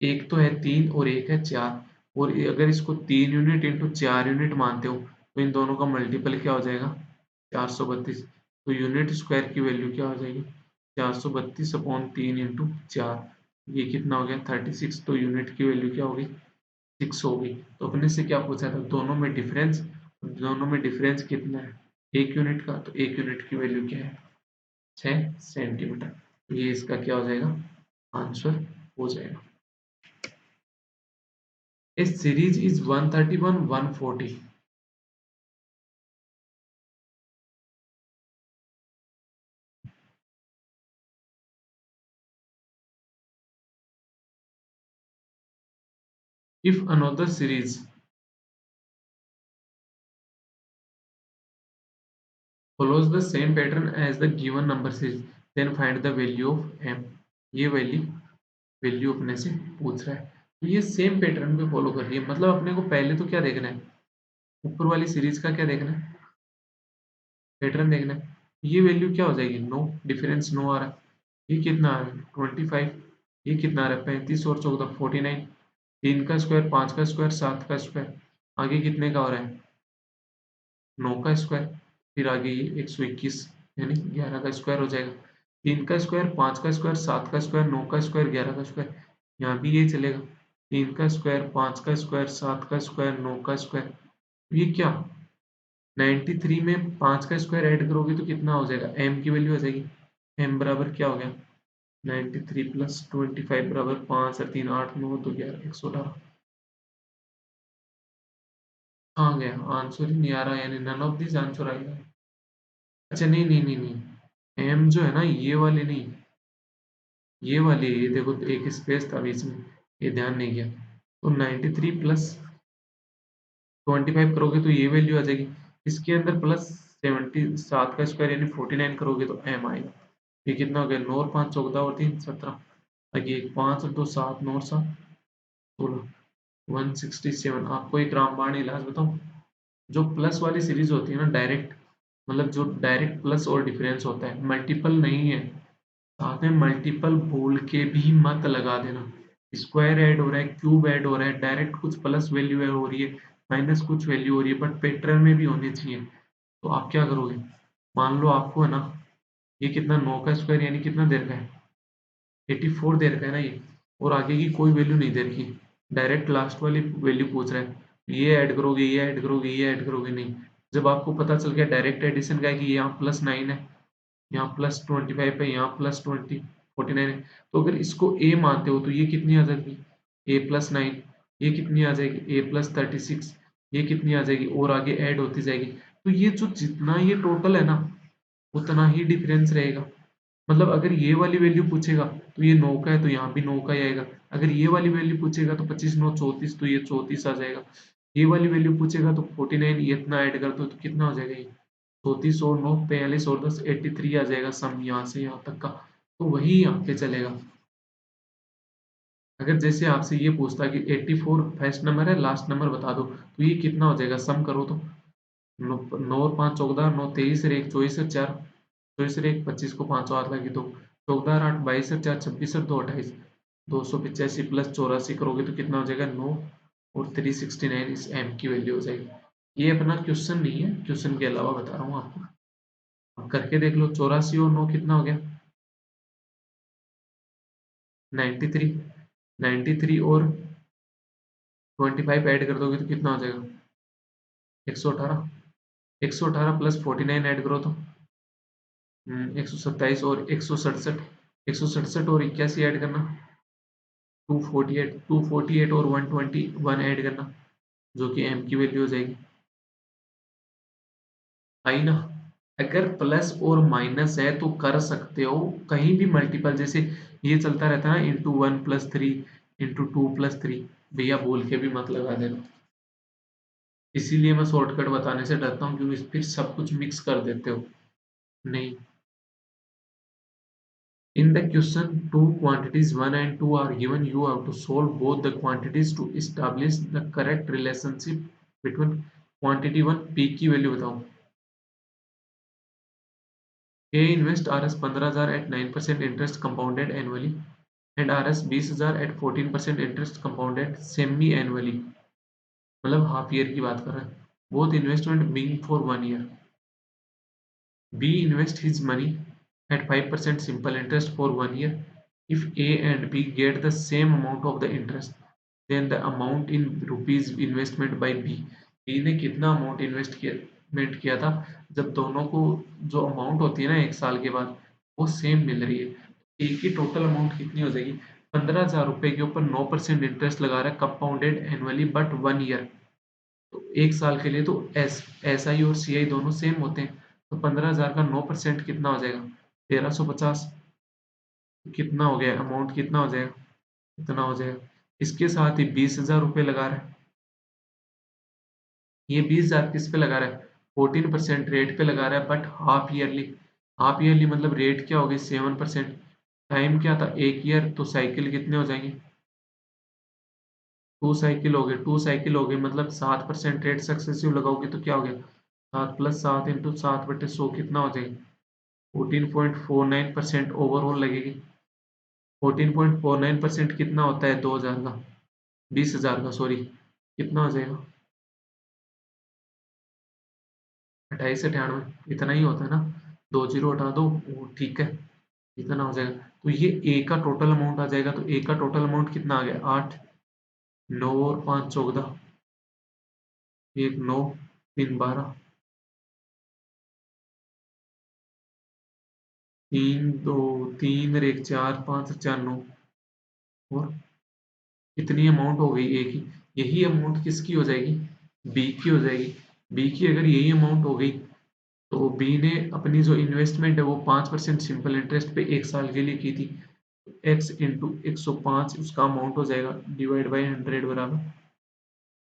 एक तो है 3 और एक है 4, और अगर इसको 3 यूनिट इंटू 4 यूनिट मानते हो तो इन दोनों का मल्टीपल क्या हो जाएगा? 432। तो यूनिट स्क्वायर की वैल्यू क्या हो जाएगी? 432/3 इंटू 4, ये कितना हो गया? 36। तो यूनिट की वैल्यू क्या होगी? 6 होगी। तो अपने से क्या पूछा था? दोनों में डिफरेंस कितना है? एक यूनिट का। तो एक यूनिट की वैल्यू क्या है? 6 सेंटीमीटर। तो ये इसका क्या हो जाएगा? आंसर हो जाएगा। A series is 131, 140. If another series follows the same pattern as the given number series, then find the value of m. ये वैल्यू अपने से पूछ रहा है। तो ये सेम पैटर्न पे फॉलो कर रही है, मतलब अपने को पहले तो क्या देखना है? ऊपर वाली सीरीज का क्या देखना है, पैटर्न देखना है। ये वैल्यू क्या हो जाएगी, नो, डिफरेंस नो आ रहा है। ये कितना आ रहा है 25, ये कितना आ रहा है 35 और 14 49, 3 का स्क्वायर 5 का स्क्वायर 7 का स्क्वायर, आगे कितने का हो रहा है 9 का स्क्वायर, फिर आगे ये 121 यानी 11 का स्क्वायर हो जाएगा। 3 का स्क्वायर 5 का स्क्वायर 7 का स्क्वायर 9 का स्क्वायर 11 का स्क्वायर, यहाँ भी यही चलेगा। 3 का स्क्वायर 5 का स्क्वायर 7 का स्क्वायर 9 का स्क्वायर, ये क्या 93 में 5 का स्क्वायर ऐड करोगे तो कितना हो जाएगा, m की वैल्यू आ जाएगी। m बराबर क्या हो गया 93 प्लस 25 बराबर 5 और 3 8 9 तो 11 118। आ गया आंसर ही नहीं आ रहा, यानी नन ऑफ दिस आंसर आएगा। अच्छा नहीं नहीं नहीं नहीं, एम जो है ना ये वाली नहीं, ये वाली है, ये देखो तो एक स्पेस था बीच में, ये ध्यान नहीं किया। तो 93 प्लस 25 करोगे तो ये वैल्यू आ जाएगी। इसके अंदर प्लस 77 का स्क्वायर यानी 49 करोगे तो एम आएगा। ये कितना हो गया 9 और 5 14 और 3 17, आगे 5 और 2 7 9 और 7 16 167। आपको एक रामबाण इलाज बताऊं, जो प्लस वाली सीरीज होती है ना डायरेक्ट, मतलब जो डायरेक्ट प्लस और डिफरेंस होता है, मल्टीपल नहीं है, साथ में मल्टीपल बोल के भी मत लगा देना। स्क्वायर ऐड हो रहा है, क्यूब ऐड हो रहा है, डायरेक्ट कुछ प्लस वैल्यू हो रही है, माइनस कुछ वैल्यू हो रही है, बट पैटर्न में भी होनी चाहिए। तो आप क्या करोगे, मान लो आपको है ना ये कितना 9 का स्क्वायर यानी कितना दे रखा है 84 दे रखा है ना ये, और आगे की कोई वैल्यू नहीं दे रखी, डायरेक्ट लास्ट वाली वैल्यू पूछ रहा है, ये ऐड करोगे ये ऐड करोगे ये ऐड करोगे नहीं। जब आपको पता चल गया डायरेक्ट एडिशन का है कि यहाँ +9 है, यहाँ +25 है, यहाँ +49 है, तो अगर इसको a मानते हो तो ये कितनी आ जाएगी a+9, ये कितनी आ जाएगी a+36, ये कितनी आ जाएगी और आगे ऐड होती जाएगी। तो ये जो जितना ये टोटल है ना उतना ही डिफरेंस रहेगा। मतलब अगर ये वाली वैल्यू पूछेगा तो ये 9 का है तो यहाँ भी 9 का ही आएगा। अगर ये वाली वैल्यू पूछेगा तो 25 9 34 तो ये 34 आ जाएगा। ये वाली वैल्यू पूछेगा तो 49, ये इतना ऐड कर दो तो कितना हो जाएगा ये 34 और 9 43 और 10 83 आ जाएगा, सम यहाँ से यहाँ तक का। तो वही यहाँ पे चलेगा। अगर जैसे आपसे ये पूछता कि 84 फर्स्ट नंबर है लास्ट नंबर बता दो तो ये कितना हो जाएगा, सम करो तो 9 और 5 14 9 23 और 1 24 और 4 24 और 1 25 को 5 हाथ लगी तो 14 और 8 22 और 4 26 और 2 28 285 प्लस 84 करोगे तो कितना हो जाएगा 9 और 369 इस m की वैल्यू हो जाएगी। ये अपना क्वेश्चन नहीं है, क्वेश्चन के अलावा बता रहा हूँ आपको, अब करके देख लो। 84 और 9 कितना हो गया 93, 93 और 25 ऐड कर दोगे तो कितना हो जाएगा 118, 118 प्लस 49 ऐड करो तो 127 और 167, 167 और 81 ऐड करना 248, 248 और 121 ऐड करना जो कि m की वैल्यू हो जाएगी। आई ना, अगर प्लस और माइनस है तो कर सकते हो कहीं भी मल्टीपल, जैसे ये चलता रहता है ना ×1 + 3 ×2 + 3, भैया बोल के भी मत लगा देना। इसीलिए मैं शॉर्टकट बताने से डरता हूँ क्योंकि फिर सब कुछ मिक्स कर देते हो। नहीं, in the question two quantities 1 and 2 are given, you have to solve both the quantities to establish the correct relationship between quantity 1 p की वैल्यू बताओ। A invest Rs 15,000 at 9% interest compounded annually and Rs 20,000 at 14% interest compounded semi annually, मतलब half year की बात कर रहे हैं। Both investment being for 1 year। B invest his money at 5% simple interest for 1 year. If A and B get the same amount of the interest, then the amount in rupees investment by B. B ने कितना amount investment किया था, जब दोनों को जो amount होती है ना 1 साल के बाद वो सेम मिल रही है, एक ही टोटल अमाउंट कितनी हो जाएगी 15,000 रुपए के ऊपर 9% इंटरेस्ट लगा रहा है कंपाउंडेड एनुअली बट 1 year। तो 1 साल के लिए तो एस आई और सी आई दोनों सेम होते हैं, तो 15,000 का 9% कितना हो जाएगा 1350। कितना हो गया अमाउंट, कितना हो जाएगा इतना हो जाएगा। इसके साथ ही 20,000 रुपये लगा रहा है, ये 20,000 किस पे लगा रहा है 14% रेट पे लगा रहा है but half yearly. Half yearly मतलब रेट क्या हो गई 7%, टाइम क्या था 1 ईयर, तो साइकिल कितने हो जाएंगे टू साइकिल हो गए मतलब 7% रेट सक्सेसिव लगाओगे तो क्या हो गया, 7 + 7 × 7/100 कितना हो जाएगा, 14.49% ओवरऑल लगेगी। 14.49% कितना होता है 2000 का, 20,000 का सॉरी, कितना हो जाएगा, 2898 इतना ही होता है ना, 2 जीरो हटा दो वो ठीक है, इतना हो जाएगा। तो ये ए का टोटल अमाउंट आ जाएगा, तो ए का टोटल अमाउंट कितना आ गया, 8, 9 और 5 14, 1 9 3 12, 3 2 3 और 1 4 5 4 9, और कितनी अमाउंट हो गई ए की, यही अमाउंट किसकी हो जाएगी, बी की हो जाएगी। बी की अगर यही अमाउंट हो गई तो बी ने अपनी जो इन्वेस्टमेंट है वो 5% सिंपल इंटरेस्ट पे 1 साल के लिए की थी, एक्स इंटू 105 उसका अमाउंट हो जाएगा, डिवाइड बाई 100 बराबर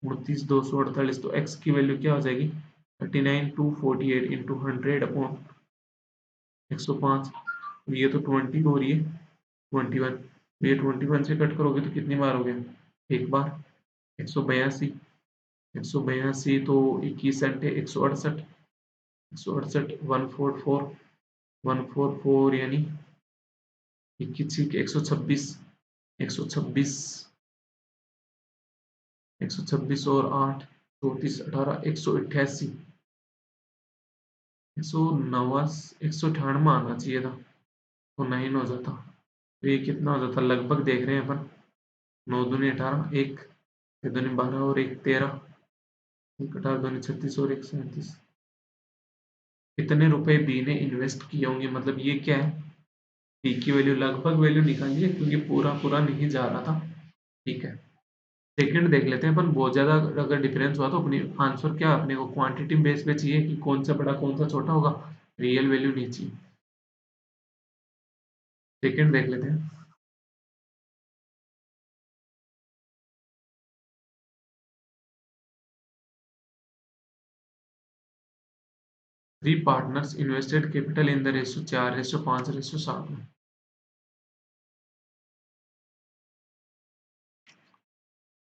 29,248। तो एक्स की वैल्यू क्या हो जाएगी, 39,248 इंटू 100/105। ये तो 20 हो रही है, 21, ये 21 से कट करोगे तो कितनी बार हो गया, एक बार, 182, 182 तो 21 घंटे 168, 168 144, 144 यानी 21 126, 126, 126 और 8 34 18 188, 189, 198 आना चाहिए था, तो 9 हो जाता, तो ये कितना हो जाता, लगभग देख रहे हैं अपन, 9 दूनी 18, 1 6 दूनी 12 और 1 13, 1 18 दूनी 36 और 1 37। कितने रुपए बी ने इन्वेस्ट किए होंगे, मतलब ये क्या है, बी की वैल्यू लगभग वैल्यू निकालिए क्योंकि पूरा पूरा नहीं जा रहा था, ठीक है। सेकंड देख लेते हैं अपन, बहुत ज्यादा अगर डिफरेंस हुआ तो अपनी आंसर क्या अपने को क्वांटिटी बेस पे चाहिए कि कौन सा बड़ा कौन सा छोटा होगा, रियल वैल्यू नहीं चाहिए। सेकंड देख लेते हैं, three partners invested capital in the ratio 4:5:7 में।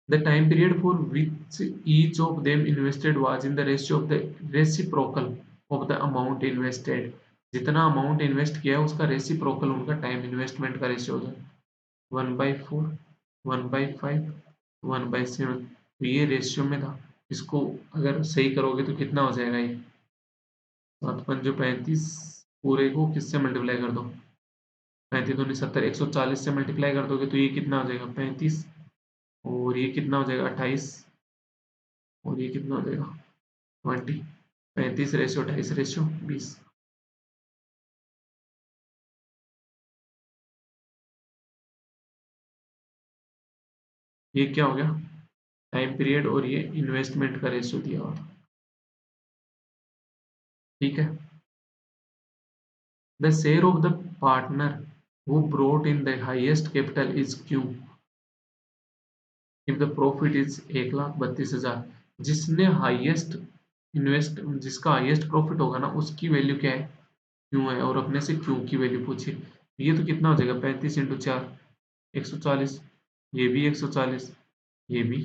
The time period for which each of them invested was in the ratio of the reciprocal of the amount invested। जितना अमाउंट इन्वेस्ट किया है उसका रेसिप्रोकल उनका time investment का ratio होता है, 1/4, 1/5, 1/7। तो ये रेशियो में था, इसको अगर सही करोगे तो कितना हो जाएगा ये, 7×5 = 35, पूरे को किससे मल्टीप्लाई कर दो, 35×2 = 70, 140 से मल्टीप्लाई कर दोगे तो ये कितना हो जाएगा 35, और ये कितना हो जाएगा 28, और ये कितना हो जाएगा 20, 35:28:20। ये क्या हो गया, टाइम पीरियड और ये इन्वेस्टमेंट का रेशियो दिया हुआ था, ठीक है। The share of the partner who brought in the highest capital is Q if the profit is 1,32,000। जिसने हाईएस्ट इन्वेस्ट जिसका हाईएस्ट प्रॉफिट होगा ना उसकी वैल्यू क्या है, क्यों है, और अपने से क्यों की वैल्यू पूछिए। ये तो कितना हो जाएगा 35 × 4 140, ये भी 140, ये भी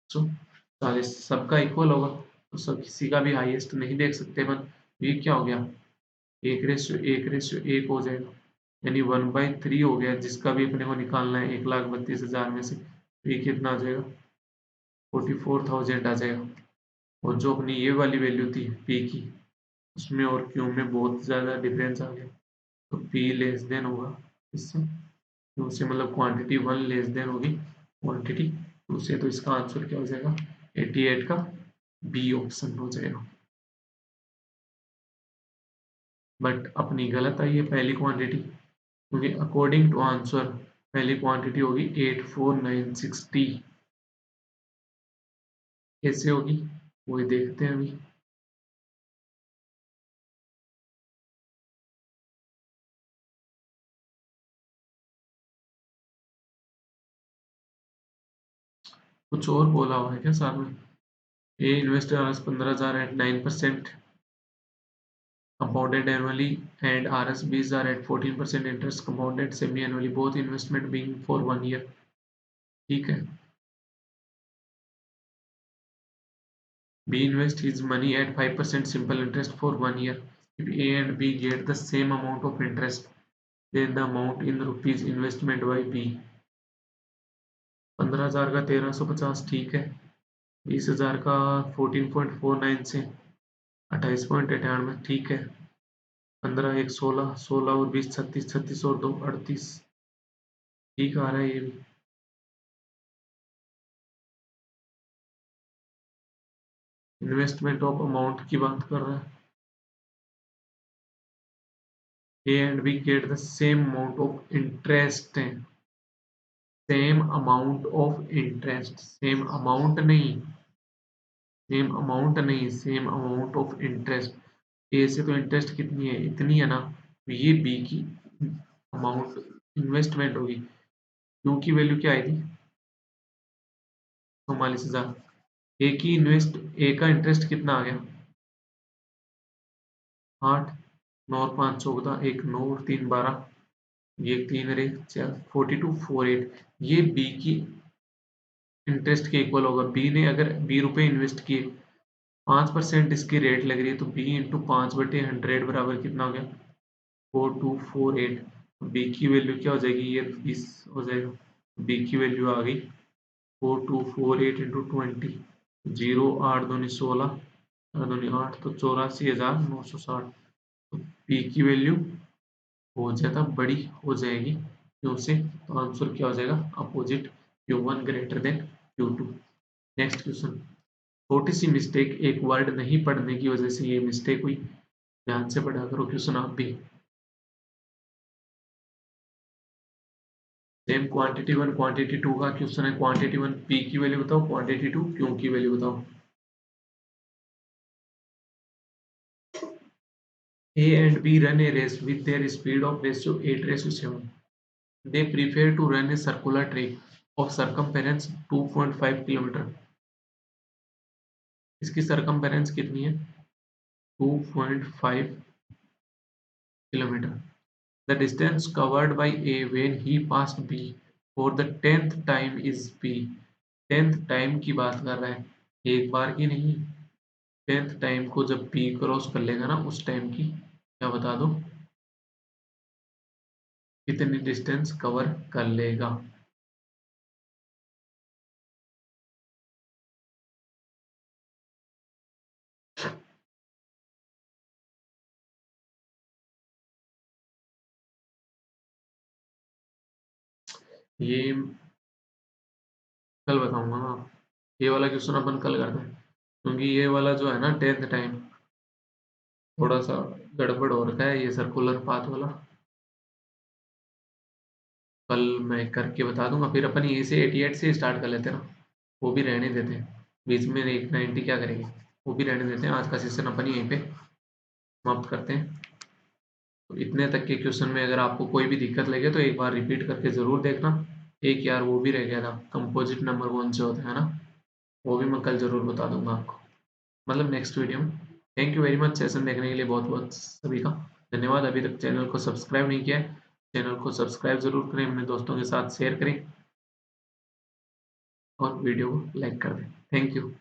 140, सबका इक्वल होगा, तो सब किसी का भी हाईएस्ट नहीं देख सकते अपन। ये क्या हो गया, 1:1:1 हो जाएगा, यानी 1/3 हो गया, जिसका भी अपने को निकालना है 1,32,000 में से, तो ये कितना आ जाएगा 44,000 आ जाएगा। और जो अपनी ये वाली वैल्यू थी पी की, उसमें और क्यू में बहुत ज़्यादा डिफरेंस आ गया, तो पी लेस देन होगा इससे, क्यू से मतलब क्वांटिटी 1 लेस देन होगी क्वांटिटी 2 से, तो इसका आंसर क्या हो जाएगा 88 का बी ऑप्शन हो जाएगा। बट अपनी गलत आई है पहली क्वांटिटी, क्योंकि अकॉर्डिंग टू आंसर पहली क्वांटिटी होगी 84960, कैसे होगी वही देखते हैं अभी। कुछ और बोला हुआ है क्या साथ में, a investor R S 15,000 at 9% compounded annually and RS 20,000 at 14% interest compounded semi annually, both investment being for 1 year, ठीक है। B invest his money at 5% simple interest for 1 year. If A and B get the same amount of interest, then the amount in rupees investment by B. 15,000 का 1350 ठीक है। 20,000 का 14.49 से 28.98 ठीक है। 15 एक 16, 16 और 20 36, 36 और 2 38 ठीक आ रहा है ये भी। इन्वेस्टमेंट ऑफ अमाउंट की बात कर रहा है। A and B get the same amount of interest है। Same amount of interest, same amount नहीं, सेम अमाउंट नहीं, सेम अमाउंट ऑफ इंटरेस्ट। ए से तो इंटरेस्ट कितनी है, इतनी है ना, तो ये बी की अमाउंट इन्वेस्टमेंट होगी। क्यू की वैल्यू क्या आई थी, 44,000। ए का इंटरेस्ट कितना आ गया, 8, 9 और 5 14, 1 9 और 3 12, ये 3 रे 42 48, ये बी की इंटरेस्ट के इक्वल होगा। बी ने अगर 20 रुपए इन्वेस्ट किए, 5% इसकी रेट लग रही है, तो बी इंटू 5/100 बराबर कितना हो गया, 4248। बी की वैल्यू क्या हो जाएगी, ये 20 हो जाएगा। बी की वैल्यू आ गई 4248 इंटू 20, 0 8 दूनी 16, 8 दूनी 8, तो 84,960। तो पी की वैल्यू हो जाता बड़ी हो जाएगी क्यू से, तो आंसर क्या हो जाएगा, opposite Q1 greater than Q2। Next question. छोटी सी मिस्टेक, एक वर्ड नहीं पढ़ने की वजह से ये मिस्टेक हुई, ध्यान से पढ़ा करो क्वेश्चन आप भी। Same quantity one quantity two का क्वेश्चन है। क्वांटिटी वन पी की वैल्यू बताओ, क्वांटिटी टू क्यू की वैल्यू बताओ। A and B run a race with their speed of ratio 8:7. They prefer to run a circular track of circumference 2.5 किलोमीटर। इसकी circumference कितनी है, 2.5 kilometre. The distance covered by A when he passed B for the 10th time is B. 10th time की बात कर रहा है, एक बार की नहीं। 10th टाइम को जब बी क्रॉस कर लेगा ना, उस टाइम की क्या बता दो, कितनी डिस्टेंस कवर कर लेगा। ये कल बताऊंगा ना, ये वाला क्वेश्चन अपन कल करते हैं, क्योंकि ये वाला जो है ना 10th टाइम, थोड़ा सा गड़बड़ हो रखा है ये सर्कुलर पाथ वाला। कल मैं करके बता दूंगा, फिर अपन यहीं से 88 से स्टार्ट कर लेते हैं ना, वो भी रहने देते हैं। बीच में 190 क्या करेंगे, वो भी रहने देते हैं। आज का सेशन अपन यहीं पे समाप्त करते हैं। तो इतने तक के क्वेश्चन में अगर आपको कोई भी दिक्कत लगे तो एक बार रिपीट करके ज़रूर देखना। एक यार वो भी रह गया था, कंपोजिट नंबर कौन से होते हैं ना, वो भी मैं कल ज़रूर बता दूंगा आपको, मतलब नेक्स्ट वीडियो में। Thank you very much session देखने के लिए, बहुत बहुत सभी का धन्यवाद। अभी तक चैनल को सब्सक्राइब नहीं किया है, चैनल को सब्सक्राइब जरूर करें, अपने दोस्तों के साथ शेयर करें और वीडियो को लाइक कर दें। Thank you.